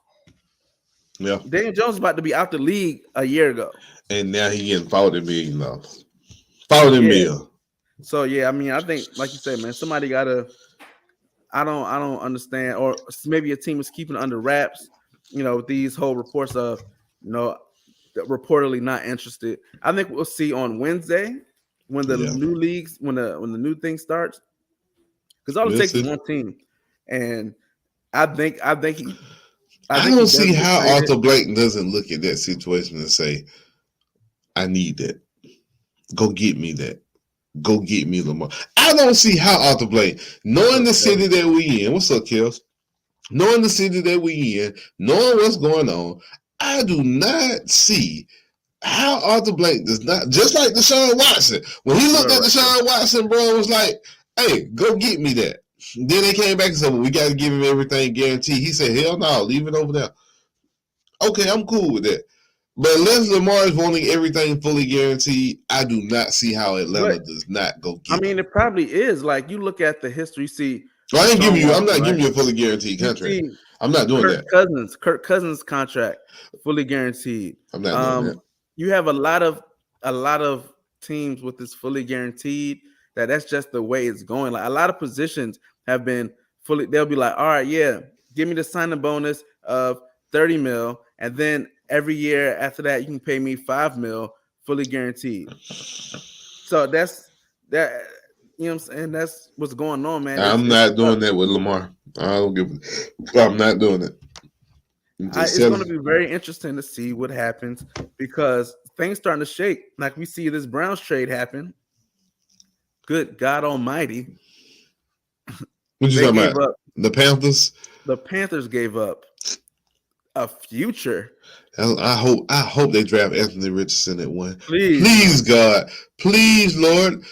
Speaker 2: Yeah.
Speaker 1: Daniel Jones was about to be out the league a year ago.
Speaker 2: And now he getting $40 million. $40
Speaker 1: Yeah.
Speaker 2: million.
Speaker 1: So yeah, I mean, I think, like you said, man, somebody gotta. I don't understand, or maybe a team is keeping it under wraps. With these whole reports of, reportedly not interested. I think we'll see on Wednesday when the new leagues, when the new thing starts, because all it takes is one team, and I think he.
Speaker 2: I
Speaker 1: think
Speaker 2: don't
Speaker 1: he does
Speaker 2: see
Speaker 1: get
Speaker 2: how
Speaker 1: traded.
Speaker 2: Arthur Blank doesn't look at that situation and say, I need that. Go get me that. Go get me Lamar. I don't see how Arthur Blank, knowing the city that we in, what's up, Kels? Knowing the city that we in, knowing what's going on, I do not see how Arthur Blank does not, just like Deshaun Watson. When he looked at Deshaun Watson, bro, was like, hey, go get me that. Then they came back and said, well, we got to give him everything guaranteed. He said, hell no, leave it over there. Okay, I'm cool with that. But unless Lamar is wanting everything fully guaranteed, I do not see how Atlanta does not go get
Speaker 1: it. I mean, it probably is. Like, you look at the history, see.
Speaker 2: Well, I'm not giving you a fully guaranteed contract. I'm not doing that.
Speaker 1: Kirk Cousins contract fully guaranteed.
Speaker 2: I'm not doing that.
Speaker 1: You have a lot of teams with this fully guaranteed. That's just the way it's going. Like, a lot of positions have been fully. They'll be like, all right, yeah, give me the signing bonus of $30 million, and then every year after that, you can pay me $5 million fully guaranteed. So that's that. You know what I'm saying? That's what's going on, man.
Speaker 2: I'm not doing that with Lamar. I'm not doing it.
Speaker 1: It's going to be very interesting to see what happens, because things starting to shake. Like, we see this Browns trade happen. Good God Almighty!
Speaker 2: What you talking about? The Panthers.
Speaker 1: The Panthers gave up a future.
Speaker 2: I hope they draft Anthony Richardson at 1. Please, God. Please, Lord.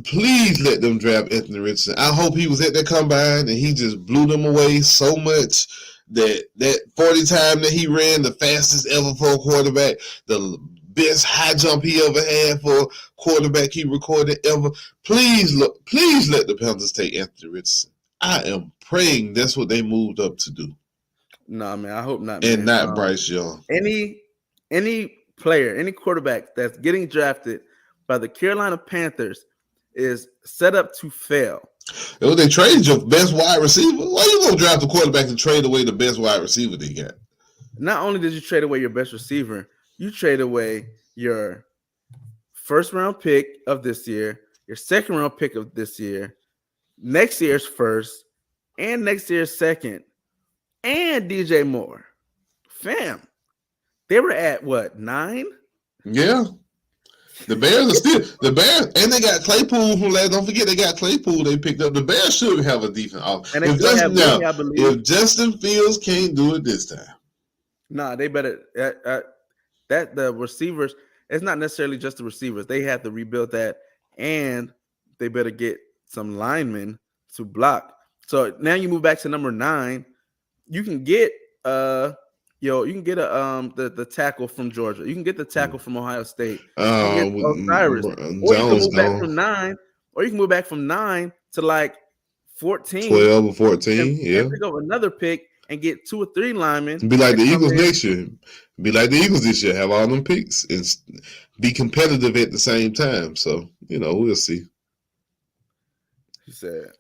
Speaker 2: Please let them draft Anthony Richardson. I hope he was at that combine and he just blew them away so much that 40 time that he ran, the fastest ever for a quarterback, the best high jump he ever had for a quarterback he recorded ever. Please let the Panthers take Anthony Richardson. I am praying that's what they moved up to do.
Speaker 1: No, man, I hope not.
Speaker 2: And man. Not Bryce Young.
Speaker 1: Any player, any quarterback that's getting drafted by the Carolina Panthers is set up to fail.
Speaker 2: If they traded your best wide receiver, why you gonna draft a quarterback and trade away the best wide receiver they got?
Speaker 1: Not only did you trade away your best receiver, you trade away your first round pick of this year, your second round pick of this year, next year's first, and next year's second, and DJ Moore. Fam, they were at what, 9?
Speaker 2: Yeah. The Bears are still and they got Claypool from last. Don't forget they got Claypool they picked up. The Bears should have a decent offense. If Justin Fields can't do it this time.
Speaker 1: Nah, they better that the receivers, it's not necessarily just the receivers. They have to rebuild that, and they better get some linemen to block. So now you move back to number 9. You can get you can get the tackle from Georgia. You can get the tackle from Ohio State. Osiris. Or you can move back from 9, or you can move back from 9 to like 14.
Speaker 2: 12 or 14, and
Speaker 1: pick up another pick and get 2 or 3 linemen.
Speaker 2: Be like the Eagles next year. Be like the Eagles this year. Have all them picks and be competitive at the same time. So, we'll see.
Speaker 1: He said,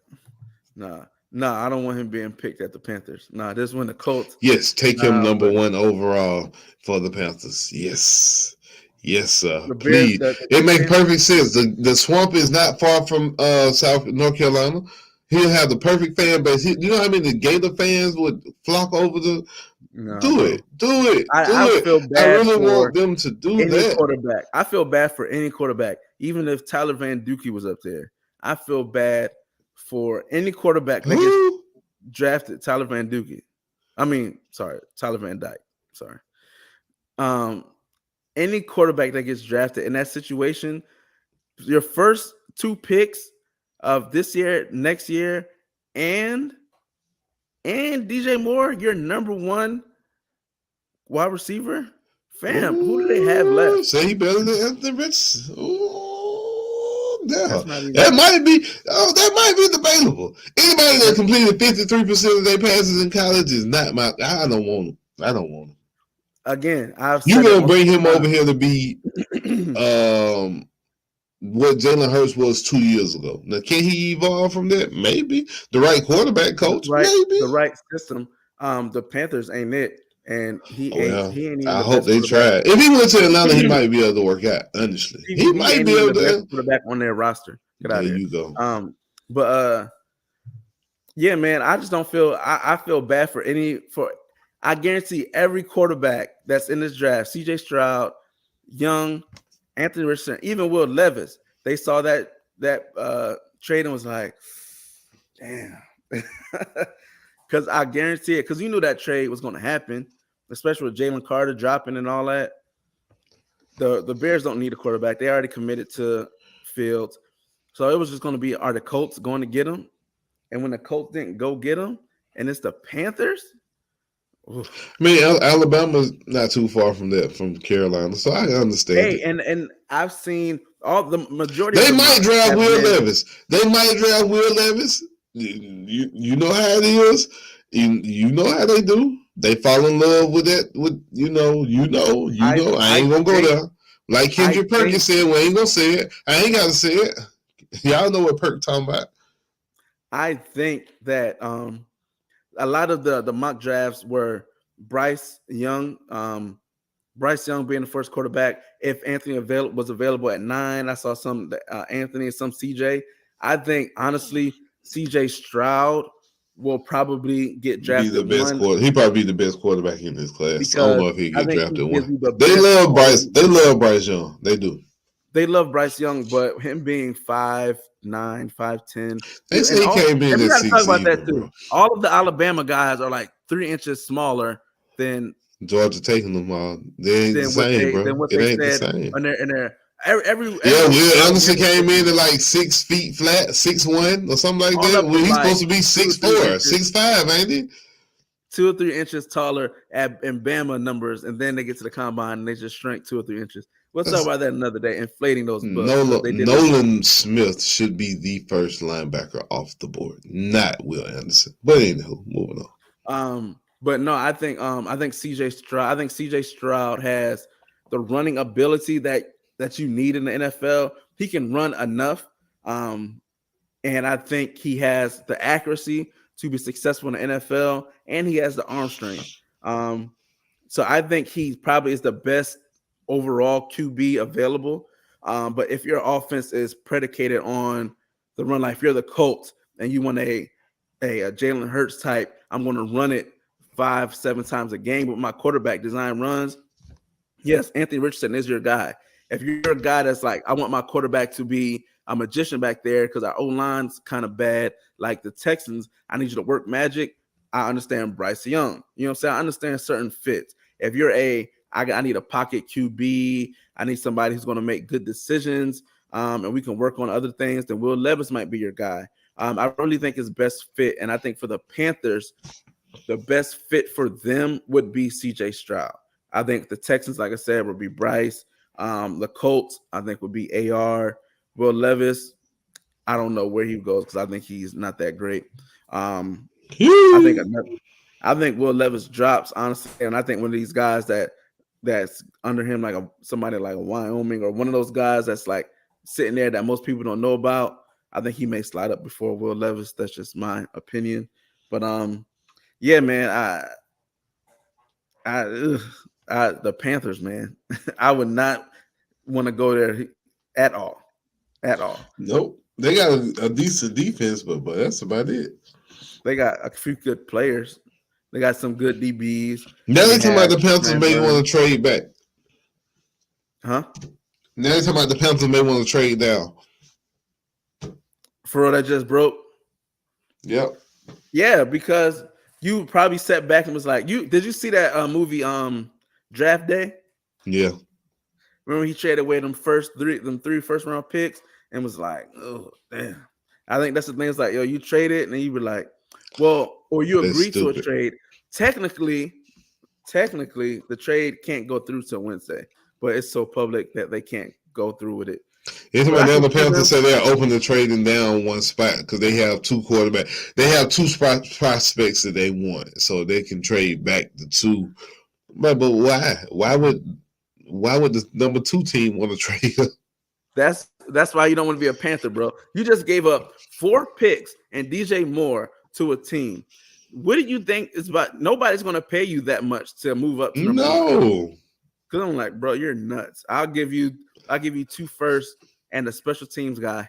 Speaker 1: Nah, I don't want him being picked at the Panthers. Nah, this one the Colts.
Speaker 2: Yes, take him number 1 overall for the Panthers. Yes. Yes, sir. Please. It makes perfect sense. The swamp is not far from North Carolina. He'll have the perfect fan base. You know how many Gator fans would flock over the Do it.
Speaker 1: I feel bad.
Speaker 2: I really want them to do that.
Speaker 1: Quarterback. I feel bad for any quarterback. Even if Tyler Van Duke was up there, I feel bad for any quarterback that gets drafted. Tyler Van Dyke. Sorry. Any quarterback that gets drafted in that situation, your first 2 picks of this year, next year, and DJ Moore, your number 1 wide receiver, fam. Who do they have left?
Speaker 2: Say he better than Anthony Richardson. That might be debatable. Anybody that completed 53% of their passes in college is not my. I don't want him.
Speaker 1: again, I've
Speaker 2: You
Speaker 1: said it
Speaker 2: gonna bring him
Speaker 1: multiple
Speaker 2: over here to be what Jalen Hurts was 2 years ago. Now, can he evolve from that? Maybe. The right quarterback coach?
Speaker 1: the
Speaker 2: Maybe.
Speaker 1: right system. The Panthers ain't it, and
Speaker 2: Oh, well,
Speaker 1: he ain't even
Speaker 2: I
Speaker 1: the
Speaker 2: hope
Speaker 1: best
Speaker 2: they
Speaker 1: quarterback.
Speaker 2: try. If he went to Atlanta, he might be able to work out. Honestly, he
Speaker 1: He
Speaker 2: might
Speaker 1: ain't
Speaker 2: be
Speaker 1: even
Speaker 2: able
Speaker 1: the best
Speaker 2: to.
Speaker 1: quarterback on their roster. Get out
Speaker 2: There
Speaker 1: of here.
Speaker 2: you go.
Speaker 1: But yeah, man, I just don't feel. I feel bad for any for. I guarantee every quarterback that's in this draft, C.J. Stroud, Young, Anthony Richardson, even Will Levis, they saw that trade and was like, damn. Because I guarantee it, because you knew that trade was going to happen, especially with Jalen Carter dropping and all that. The Bears don't need a quarterback. They already committed to Fields. So it was just going to be, are the Colts going to get him? And when the Colts didn't go get him, and it's the Panthers?
Speaker 2: I mean, Alabama's not too far from that, from Carolina, so I understand
Speaker 1: Hey,
Speaker 2: it.
Speaker 1: and I've seen all the majority of
Speaker 2: They
Speaker 1: the
Speaker 2: might
Speaker 1: mocks
Speaker 2: draft
Speaker 1: have
Speaker 2: Will
Speaker 1: been.
Speaker 2: Levis. They might draft Will Levis. You know how it is. You know how they do. They fall in love with that. With I
Speaker 1: I
Speaker 2: ain't gonna go
Speaker 1: think
Speaker 2: there. Like
Speaker 1: I
Speaker 2: Kendrick
Speaker 1: think
Speaker 2: Perkins said, we ain't gonna say it. I ain't gotta say it. Y'all know what Perk talking about.
Speaker 1: I think that a lot of the mock drafts were Bryce Young. Bryce Young being the first quarterback. If Anthony was available at 9, I saw some Anthony and some CJ. I think honestly, CJ Stroud will probably get
Speaker 2: Be the
Speaker 1: drafted
Speaker 2: best
Speaker 1: 1
Speaker 2: quarter. He probably be the best quarterback in this class. I don't
Speaker 1: because
Speaker 2: know if he
Speaker 1: I
Speaker 2: get
Speaker 1: think he
Speaker 2: drafted
Speaker 1: gives
Speaker 2: one.
Speaker 1: you the
Speaker 2: They
Speaker 1: best
Speaker 2: love Bryce.
Speaker 1: quality.
Speaker 2: They love Bryce Young. They do.
Speaker 1: They love Bryce Young, but him being 5'9", 5'10",
Speaker 2: They
Speaker 1: and
Speaker 2: say he
Speaker 1: all,
Speaker 2: can't be in
Speaker 1: and we
Speaker 2: that
Speaker 1: got to talk
Speaker 2: six
Speaker 1: about that
Speaker 2: even,
Speaker 1: too.
Speaker 2: bro.
Speaker 1: All of the Alabama guys are like 3 inches smaller than
Speaker 2: Georgia taking them all. They ain't the same,
Speaker 1: than
Speaker 2: bro.
Speaker 1: what
Speaker 2: It
Speaker 1: they
Speaker 2: ain't the
Speaker 1: said
Speaker 2: same.
Speaker 1: on their every
Speaker 2: Yeah, Will Anderson
Speaker 1: Alabama
Speaker 2: came in
Speaker 1: person,
Speaker 2: at like 6 feet flat, 6'1" or something like
Speaker 1: all
Speaker 2: that.
Speaker 1: of
Speaker 2: Well,
Speaker 1: them
Speaker 2: he's
Speaker 1: like
Speaker 2: supposed to be
Speaker 1: 2 or 3
Speaker 2: 6'4",
Speaker 1: inches,
Speaker 2: 6'5", ain't he?
Speaker 1: 2 or 3 inches taller in Bama numbers, and then they get to the combine and they just shrink 2 or 3 inches. We'll talk
Speaker 2: That's
Speaker 1: about that another day, inflating those butts because
Speaker 2: Nolan,
Speaker 1: they did it.
Speaker 2: Nolan Smith should be the first linebacker off the board, not Will Anderson. But anywho, moving on.
Speaker 1: But no, I think CJ Stroud. I think CJ Stroud has the running ability that you need in the NFL. He can run enough, and I think he has the accuracy to be successful in the NFL, and he has the arm strength. So I think he probably is the best overall QB available. But if your offense is predicated on the run, like if you're the Colts and you want a Jalen Hurts type, I'm going to run it 5-7 times a game with my quarterback design runs. Yes, Anthony Richardson is your guy. If you're a guy that's like, I want my quarterback to be a magician back there because our O-line's kind of bad, like the Texans, I need you to work magic. I understand Bryce Young. You know what I'm saying? I understand certain fits. If you're I need a pocket QB, I need somebody who's going to make good decisions, and we can work on other things, then Will Levis might be your guy. I really think his best fit, and I think for the Panthers, the best fit for them would be C.J. Stroud. I think the Texans, like I said, would be Bryce. The Colts, I think, would be AR. Will Levis, I don't know where he goes because I think he's not that great. I think Will Levis drops, honestly, and I think one of these guys that's under him, like somebody like a Wyoming or one of those guys that's like sitting there that most people don't know about, I think he may slide up before Will Levis. That's just my opinion. But yeah, man, the Panthers, man, I would not want to go there at all, at all.
Speaker 2: Nope. They got a decent defense, but that's about it.
Speaker 1: They got a few good players. They got some good DBs,
Speaker 2: Now
Speaker 1: and
Speaker 2: they
Speaker 1: they
Speaker 2: talking about
Speaker 1: have
Speaker 2: the Panthers
Speaker 1: Trent
Speaker 2: may want
Speaker 1: Burns,
Speaker 2: to trade back.
Speaker 1: huh?
Speaker 2: Now they talking about the Panthers may want to trade down.
Speaker 1: For real, that just broke.
Speaker 2: Yep.
Speaker 1: Yeah, because you probably sat back and was like, did you see that movie Draft Day?
Speaker 2: Yeah.
Speaker 1: Remember he traded away them three first round picks and was like, oh damn. I think that's the thing. It's like, yo, you trade it, and then you be like, well, or you
Speaker 2: That's
Speaker 1: agree to a
Speaker 2: stupid.
Speaker 1: trade. Technically, the trade can't go through till Wednesday, but it's so public that they can't go through with it.
Speaker 2: It's
Speaker 1: But
Speaker 2: about
Speaker 1: I
Speaker 2: now
Speaker 1: can
Speaker 2: the
Speaker 1: see
Speaker 2: Panthers
Speaker 1: them.
Speaker 2: say they're open to trading down one spot because they have two quarterbacks. They have two prospects that they want, so they can trade back the two But why? Why would the number 2 team want to trade him?
Speaker 1: That's why you don't want to be a Panther, bro. You just gave up 4 picks and DJ Moore to a team. What do you think is about? Nobody's going to pay you that much to move up to number 1.
Speaker 2: No.
Speaker 1: Because I'm like, bro, you're nuts. I'll give you 2 firsts and a special teams guy.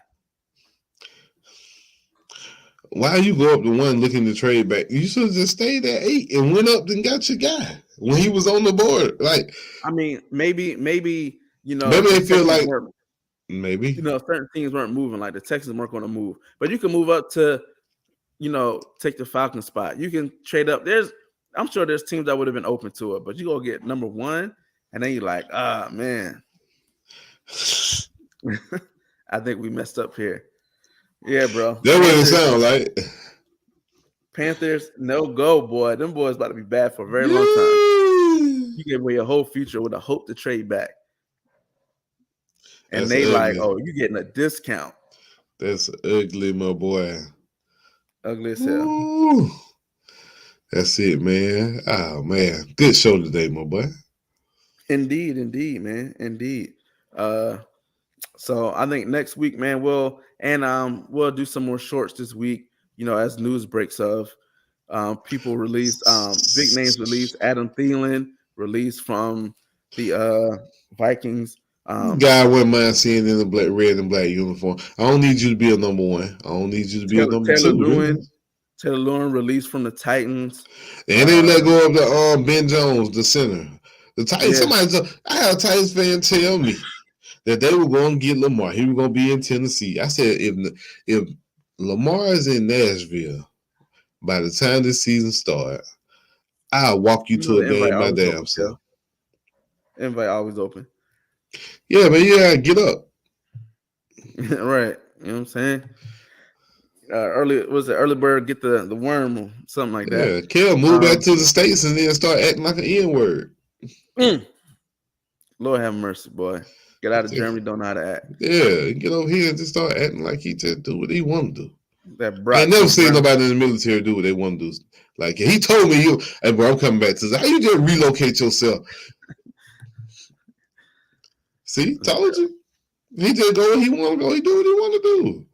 Speaker 2: Why you go up to 1 looking to trade back? You should have just stayed at 8 and went up and got your guy when he was on the board. Like,
Speaker 1: I mean, maybe
Speaker 2: maybe they feel like maybe
Speaker 1: certain teams weren't moving. Like the Texans weren't going to move, but you can move up to take the Falcon spot. You can trade up. I'm sure there's teams that would have been open to it, but you go get number 1, and then you're like, man, I think we messed up here. Yeah, bro.
Speaker 2: That what it sound like.
Speaker 1: Panthers, no go, boy. Them boys about to be bad for a very long time. You give away your whole future with a hope to trade back. And they like, oh, you getting a discount.
Speaker 2: That's ugly, my boy.
Speaker 1: Ugly as hell.
Speaker 2: Ooh. That's it, man. Oh, man. Good show today, my boy.
Speaker 1: Indeed, man. Indeed. So I think next week, man, we'll do some more shorts this week, as news breaks of people released, big names released. Adam Thielen released from the Vikings.
Speaker 2: Guy, I wouldn't mind seeing in the red and black uniform. I don't need you to be a number 1. I don't need you to be a number 2.
Speaker 1: Taylor Lewin released from the Titans.
Speaker 2: And they let go of the Ben Jones, the center. The Titans. I had a Titans fan tell me that they were going to get Lamar. He was going to be in Tennessee. I said, if Lamar is in Nashville by the time this season starts, I'll walk you to a game my damn self.
Speaker 1: Invite always open.
Speaker 2: Yeah, but get up.
Speaker 1: Right. You know what I'm saying? Early bird get the worm or something like that.
Speaker 2: Yeah, Kel move back to the States and then start acting like an N-word.
Speaker 1: Lord have mercy, boy. Get out of Germany, don't know how to act.
Speaker 2: Yeah, get over here and just start acting like he just do what he want to do.
Speaker 1: I
Speaker 2: ain't never seen nobody in the military do what they want to do. Like, he told me, hey, bro, I'm coming back to this. How you just relocate yourself? See, told you. He just go where he want to go. He do what he want to do.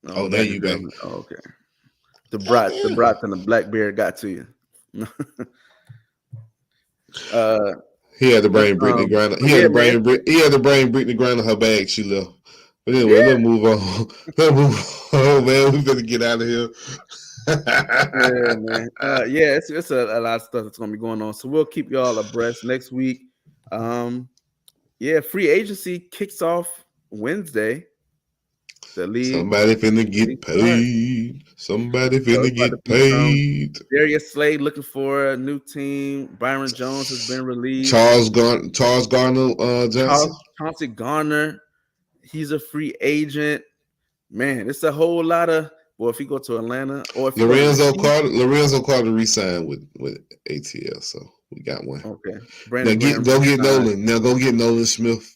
Speaker 2: Oh, there you back.
Speaker 1: Oh, okay. The brats and the black beard got to you.
Speaker 2: He had the brain Brittany Griner. He had the brain Brittany Griner her bag. She left. But anyway, let's move on. Man. We better get out of here.
Speaker 1: Yeah, man. It's a lot of stuff that's gonna be going on. So we'll keep y'all abreast next week. Free agency kicks off Wednesday. The league.
Speaker 2: Somebody finna get paid. Somebody finna get paid.
Speaker 1: Darius Slade looking for a new team. Byron Jones has been released.
Speaker 2: Charles Garner Johnson.
Speaker 1: Chauncey Garner. He's a free agent. Man, it's a whole lot of. Well, if he go to Atlanta or if
Speaker 2: Lorenzo Carter re-signed with ATL, so we got one.
Speaker 1: Okay.
Speaker 2: Go get Nolan. Now go get Nolan Smith.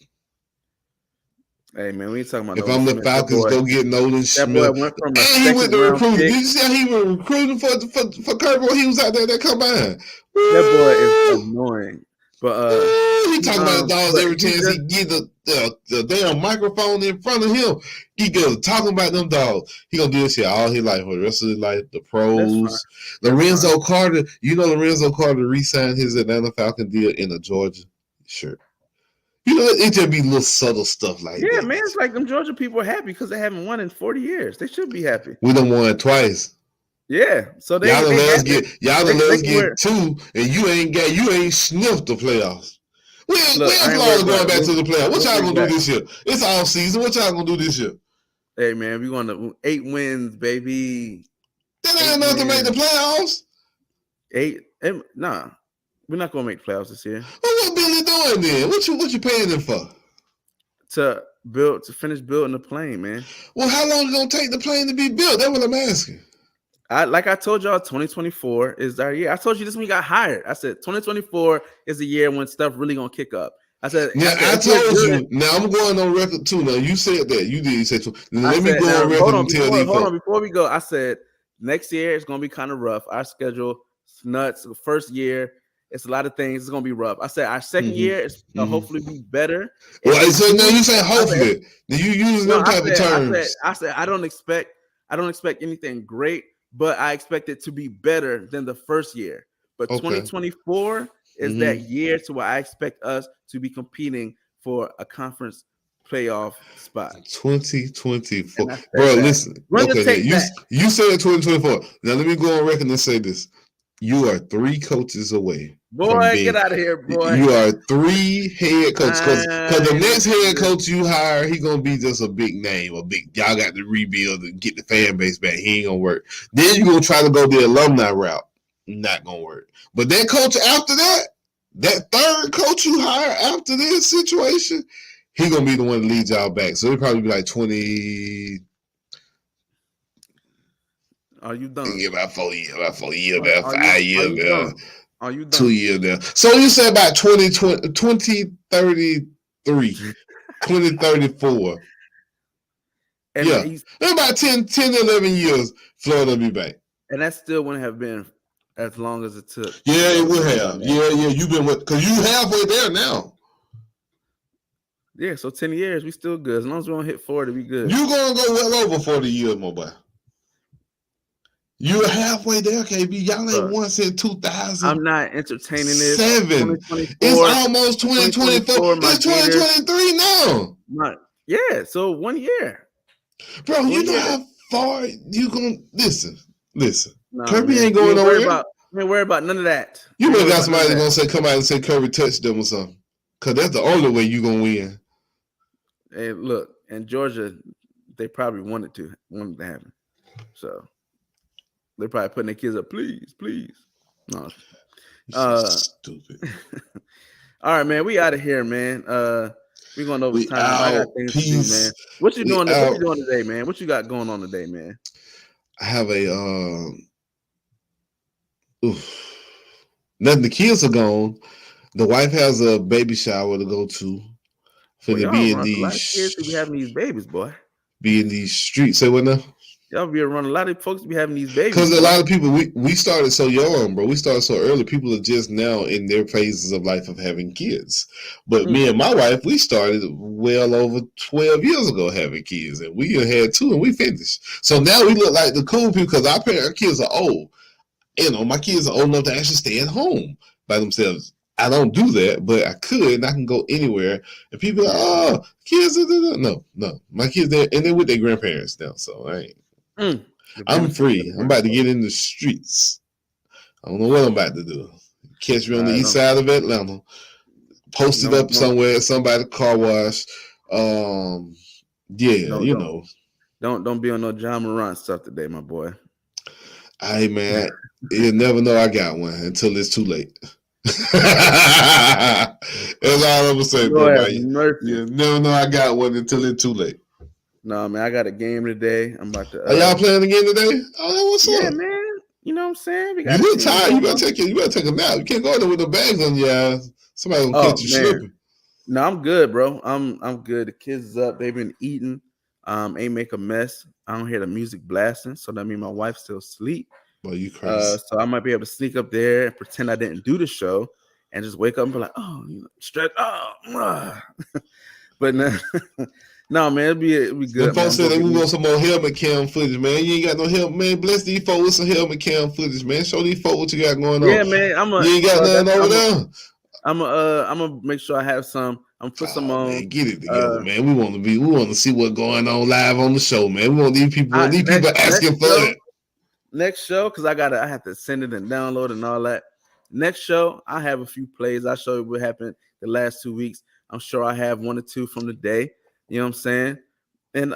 Speaker 1: Hey man, we ain't talking about.
Speaker 2: If I'm the Falcons, go get Nolan Smith.
Speaker 1: That boy went from a
Speaker 2: he went to recruit.
Speaker 1: Pick.
Speaker 2: Did you see how he was recruiting for Kirby when he was out there that combine?
Speaker 1: That boy is annoying. But
Speaker 2: he talking about dogs every chance he get the damn microphone in front of him. He goes talking about them dogs. He gonna do this shit all his life for the rest of his life. The pros. Lorenzo Carter. Lorenzo Carter re-signed his Atlanta Falcon deal in a Georgia shirt. It just be little subtle stuff like that.
Speaker 1: Yeah, man, it's like them Georgia people are happy because they haven't won in 40 years. They should be happy.
Speaker 2: We done won twice.
Speaker 1: Yeah, so
Speaker 2: y'all let us get 2, and you ain't sniffed the playoffs. Where's Florida going back to the playoffs? What y'all gonna do this year? It's all season. What y'all gonna do this year?
Speaker 1: Hey man, we going to 8 wins, baby.
Speaker 2: That ain't enough to make the playoffs.
Speaker 1: 8? Nah. We're not gonna make playoffs this year.
Speaker 2: Well, what Billy doing then? What you paying him for?
Speaker 1: To finish building the plane, man.
Speaker 2: Well, how long is it gonna take the plane to be built? That's what I'm asking.
Speaker 1: Like I told y'all, 2024 is our year. I told you this when we got hired. I said 2024 is the year when stuff really gonna kick up. I told you.
Speaker 2: Now I'm going on record too. Now you said that. You did. You said too. Let me go on record and tell these folks.
Speaker 1: Before we go, I said next year it's gonna be kind of rough. Our schedule nuts. The first year, it's a lot of things. It's gonna be rough. I said our second year is hopefully be better.
Speaker 2: Well, so now you say
Speaker 1: I said,
Speaker 2: hopefully. Do you use
Speaker 1: no,
Speaker 2: them type of terms?
Speaker 1: I said I don't expect anything great, but I expect it to be better than the first year. But 2024 is that year to where I expect us to be competing for a conference playoff spot.
Speaker 2: 2024. Bro, listen.
Speaker 1: Run your
Speaker 2: Okay,
Speaker 1: tape back.
Speaker 2: you said 2024. Now let me go on record and say this. You are 3 coaches away.
Speaker 1: Boy, get out of here, boy.
Speaker 2: You are 3 head coaches. Because the next head coach you hire, he going to be just a big name. Y'all got to rebuild and get the fan base back. He ain't going to work. Then you're going to try to go the alumni route. Not going to work. But that coach after that third coach you hire after this situation, he going to be the one to lead y'all back. So it'll probably be like 20...
Speaker 1: Are you done?
Speaker 2: Yeah, about 4 years, about 5 years now.
Speaker 1: Are you done?
Speaker 2: 2 years now. So you said about 2033, 2034.
Speaker 1: And
Speaker 2: yeah. In about 10, 11 years, Florida will be back.
Speaker 1: And that still wouldn't have been as long as it took.
Speaker 2: Yeah, it would have. Yeah. You've been because you halfway there now.
Speaker 1: Yeah, so 10 years, we still good. As long as we don't hit 40, we good.
Speaker 2: You're going to go well over 40 years, my boy. You're halfway there, KB. Y'all ain't won since 2000.
Speaker 1: I'm not entertaining this.
Speaker 2: 7. It's almost 2024. It's 2023 now.
Speaker 1: Yeah, so 1 year.
Speaker 2: Bro, you know how far you gonna listen.
Speaker 1: Nah,
Speaker 2: Kirby ain't going nowhere.
Speaker 1: You ain't worry about none of that.
Speaker 2: You may got somebody gonna say come out and say Kirby touched them or something. Cause that's the only way you gonna win.
Speaker 1: Hey, look, in Georgia, they probably wanted to happen. So they're probably putting their kids up, please. No.
Speaker 2: Stupid.
Speaker 1: All right, man. We out of here, man. We're going over time. I got things to do, man. What you doing today, man? What you got going on today, man?
Speaker 2: I have nothing. The kids are gone. The wife has a baby shower to go to. For to be in these
Speaker 1: kids to be having these babies, boy.
Speaker 2: Be in these streets. Say what now?
Speaker 1: Y'all be around a lot of folks be having these babies.
Speaker 2: Because a lot of people, we started so young, bro. We started so early. People are just now in their phases of life of having kids. But me and my wife, we started well over 12 years ago having kids. And we had 2 and we finished. So now we look like the cool people because our kids are old. You know, my kids are old enough to actually stay at home by themselves. I don't do that, but I could, and I can go anywhere. And people are like, oh, kids, no. My kids, they're with their grandparents now, so I ain't. I'm free. I'm about to get in the streets. I don't know what I'm about to do. Catch me on the east side of Atlanta. Post it up somewhere, somebody's car wash. Don't be
Speaker 1: on no Ja Morant stuff today, my boy.
Speaker 2: Hey, man, you'll never know I got one until it's too late. That's all I'm gonna say, bro. You never know I got one until it's too late.
Speaker 1: No, man, I got a game today. I'm about to.
Speaker 2: Are y'all playing the game today? Oh, what's up?
Speaker 1: Yeah, man. You know what I'm saying?
Speaker 2: You look tired. You better take a nap. You can't go there with the bags on your ass. Somebody gonna catch you slipping.
Speaker 1: No, I'm good, bro. I'm good. The kids is up. They've been eating. Ain't make a mess. I don't hear the music blasting, so that means my wife's still asleep.
Speaker 2: Well, you crazy.
Speaker 1: So I might be able to sneak up there and pretend I didn't do the show and just wake up and be like, oh, stretch. But no, man, it'll be good.
Speaker 2: The folks said they want some more helmet cam footage, man. You ain't got no helmet, man. Bless these folks with some helmet cam footage, man. Show these folks what you got going on.
Speaker 1: Yeah, man.
Speaker 2: You ain't got nothing over there.
Speaker 1: I'm gonna make sure I have some. I'm gonna put some on.
Speaker 2: Man, get it together, man. We want to see what's going on live on the show, man. We want these people. Asking for it.
Speaker 1: Next show, because I have to send it and download and all that. Next show, I have a few plays. I'll show you what happened the last 2 weeks. I'm sure I have 1 or 2 from the day. You know what I'm saying? And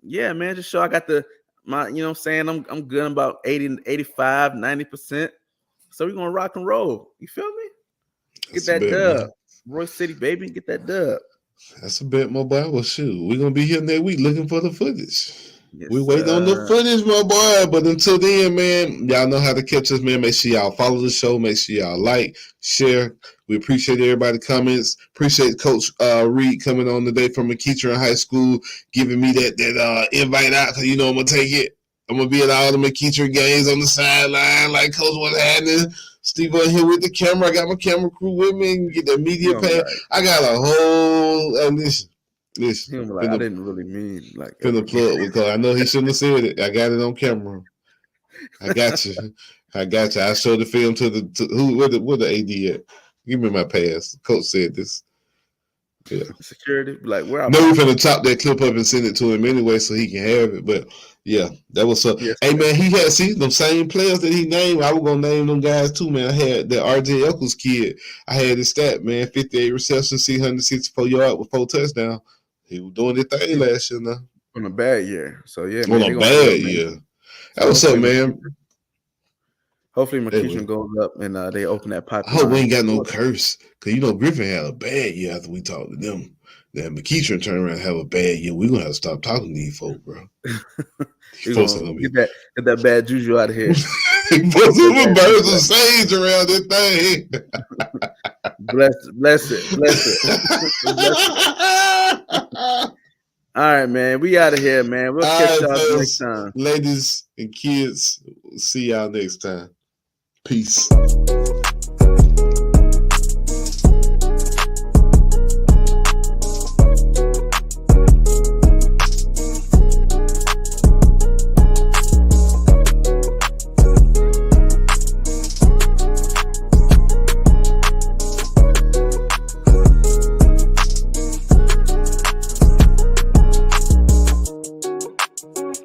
Speaker 1: yeah, man, just show I got you know what I'm saying? I'm good. I'm about 80, 85, 90%. So we're gonna rock and roll. You feel me? Get that dub. Man. Royce City, baby, get that dub.
Speaker 2: That's a bit, my boy. Well, shoot, we're gonna be here next week looking for the footage. Yes, we wait on the footage, my boy. But until then, man, y'all know how to catch us, man. Make sure y'all follow the show. Make sure y'all like, share. We appreciate everybody's comments. Appreciate Coach Reid coming on today from McEachern High School, giving me that invite out because you know I'm gonna take it. I'm gonna be at all the McEachern games on the sideline, like Coach what's happening. Steve on here with the camera. I got my camera crew with me and get the media
Speaker 1: He
Speaker 2: pay.
Speaker 1: like,
Speaker 2: I got a whole listen.
Speaker 1: he was like, I didn't really mean like
Speaker 2: finna plug because I know he shouldn't have said it. I got it on camera. I got you. I got you. I showed the film to where the AD at. Give me my pass. Coach said this. Yeah.
Speaker 1: Security, like where I'm.
Speaker 2: No, we're finna chop that clip up and send it to him anyway, so he can have it. But yeah, that was so.
Speaker 1: Yes,
Speaker 2: hey man, he had them same players that he named. I was gonna name them guys too, man. I had the RJ Eccles kid. I had his stat, man, 58 receptions, 664 yards with 4 touchdowns. He was doing his thing last year now.
Speaker 1: On a bad year, so yeah,
Speaker 2: man. On a bad year. That was up, man.
Speaker 1: Hopefully McEachern goes up and they open that pipeline.
Speaker 2: I hope we ain't got no curse. Because, Griffin had a bad year after we talked to them. Then McEachern turn around and have a bad year. We're going to have to stop talking to these folks, bro.
Speaker 1: Get that bad juju out of here.
Speaker 2: Put some birds of sage around this thing.
Speaker 1: Bless it. All right, man. We out of here, man. We'll catch y'all next time.
Speaker 2: Ladies and kids, see y'all next time. Peace.